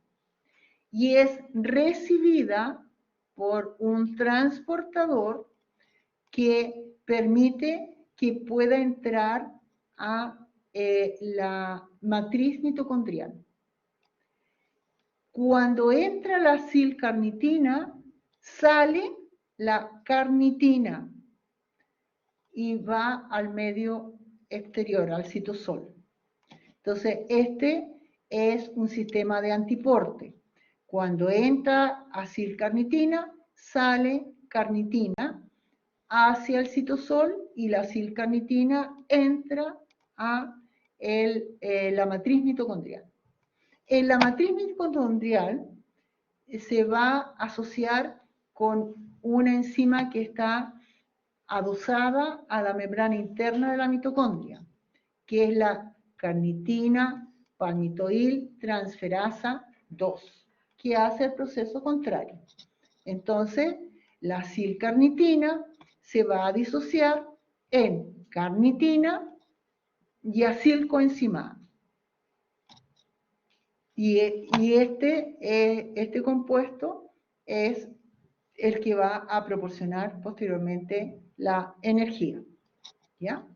y es recibida por un transportador que permite que pueda entrar a la matriz mitocondrial. Cuando entra la acilcarnitina, sale la carnitina y va al medio exterior, al citosol. Entonces, este es un sistema de antiporte. Cuando entra acilcarnitina, sale carnitina hacia el citosol y la acilcarnitina entra a la matriz mitocondrial. En la matriz mitocondrial se va a asociar con una enzima que está adosada a la membrana interna de la mitocondria, que es la carnitina palmitoil transferasa 2, que hace el proceso contrario. Entonces, la acilcarnitina se va a disociar en carnitina y acilcoenzima. Y este compuesto es el que va a proporcionar posteriormente la energía. ¿Ya?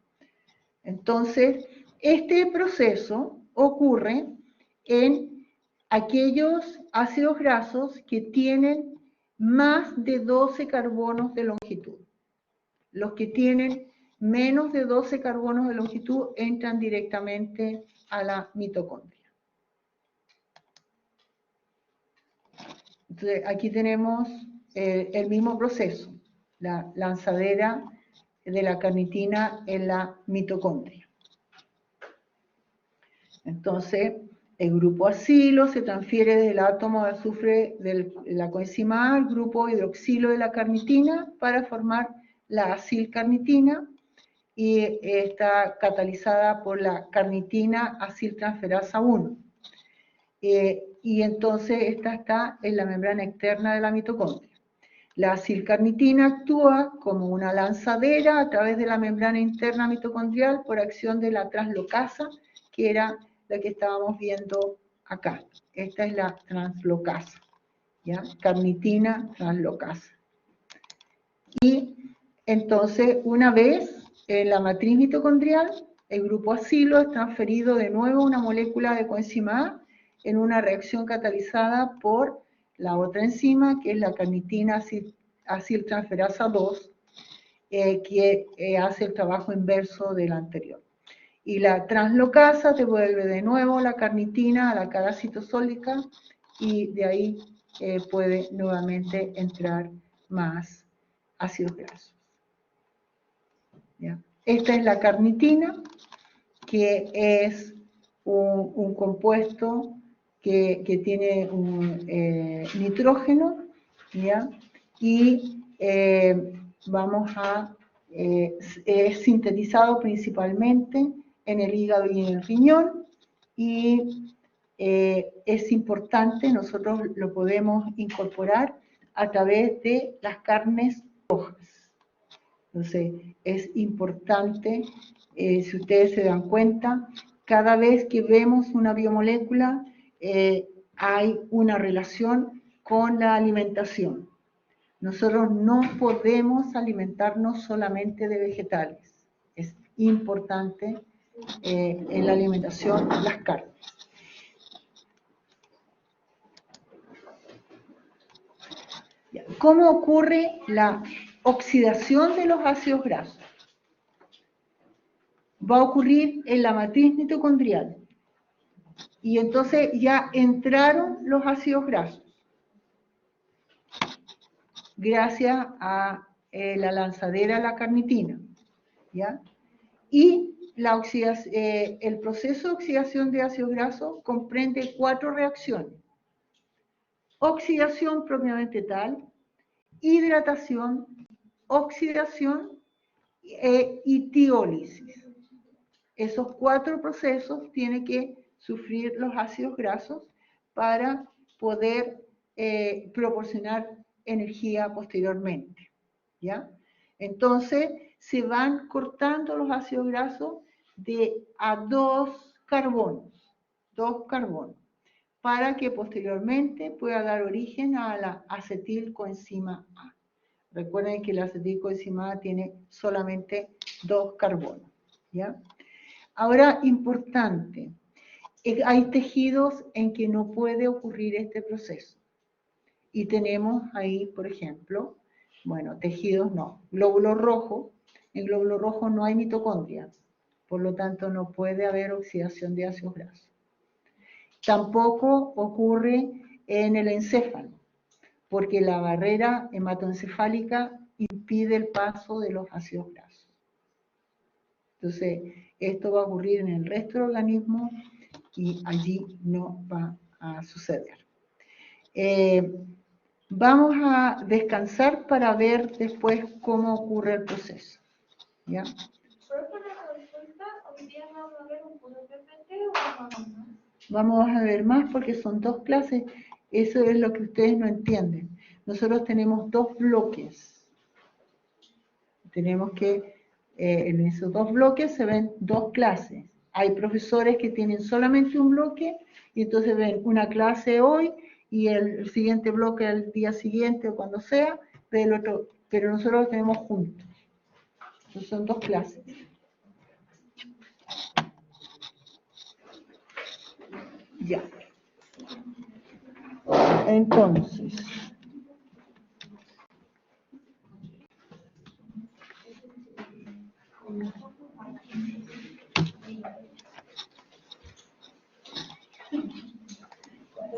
Entonces, este proceso ocurre en aquellos ácidos grasos que tienen más de 12 carbonos de longitud. Los que tienen menos de 12 carbonos de longitud entran directamente a la mitocondria. Entonces, aquí tenemos el mismo proceso, la lanzadera de la carnitina en la mitocondria. Entonces, el grupo acilo se transfiere del átomo de azufre de la coenzima A al grupo hidroxilo de la carnitina para formar la acilcarnitina, y está catalizada por la carnitina aciltransferasa 1. Y entonces esta está en la membrana externa de la mitocondria. La acilcarnitina actúa como una lanzadera a través de la membrana interna mitocondrial por acción de la translocasa, que era la que estábamos viendo acá. Esta es la translocasa, ¿ya? Carnitina translocasa. Y entonces, una vez en la matriz mitocondrial, el grupo acilo es transferido de nuevo a una molécula de coenzima A en una reacción catalizada por la otra enzima, que es la carnitina aciltransferasa 2, que hace el trabajo inverso del anterior. Y la translocasa devuelve de nuevo la carnitina a la cara citosólica, y de ahí puede nuevamente entrar más ácidos grasos. ¿Ya? Esta es la carnitina, que es un compuesto que tiene un nitrógeno, ¿ya? Y es sintetizado principalmente en el hígado y en el riñón, y es importante, nosotros lo podemos incorporar a través de las carnes rojas. Entonces, es importante, si ustedes se dan cuenta, cada vez que vemos una biomolécula, hay una relación con la alimentación. Nosotros no podemos alimentarnos solamente de vegetales. Es importante en la alimentación las carnes. ¿Cómo ocurre la oxidación de los ácidos grasos? Va a ocurrir en la matriz mitocondrial. Y entonces ya entraron los ácidos grasos, gracias a la lanzadera, la carnitina, ¿ya? Y el proceso de oxidación de ácidos grasos comprende 4 reacciones. Oxidación propiamente tal, hidratación, oxidación y tiólisis. Esos 4 procesos tienen que sufrir los ácidos grasos para poder proporcionar energía posteriormente, ¿ya? Entonces, se van cortando los ácidos grasos a 2 carbonos, para que posteriormente pueda dar origen a la acetilcoenzima A. Recuerden que la acetilcoenzima A tiene solamente 2 carbonos, ¿ya? Ahora, importante, hay tejidos en que no puede ocurrir este proceso. Y tenemos ahí, por ejemplo, bueno, tejidos no, glóbulos rojos. En glóbulo rojo no hay mitocondria, por lo tanto no puede haber oxidación de ácidos grasos. Tampoco ocurre en el encéfalo, porque la barrera hematoencefálica impide el paso de los ácidos grasos. Entonces, esto va a ocurrir en el resto del organismo y allí no va a suceder. Vamos a descansar para ver después cómo ocurre el proceso, ¿ya? ¿Solo para la consulta, hoy día vamos a ver un puro PPT o vamos a ver más? Vamos a ver más porque son 2 clases. Eso es lo que ustedes no entienden. Nosotros tenemos 2 bloques. Tenemos que, en esos 2 bloques se ven 2 clases. Hay profesores que tienen solamente un bloque y entonces ven una clase hoy y el siguiente bloque al día siguiente o cuando sea, del otro, pero nosotros lo tenemos juntos. Entonces son 2 clases. Ya. Entonces,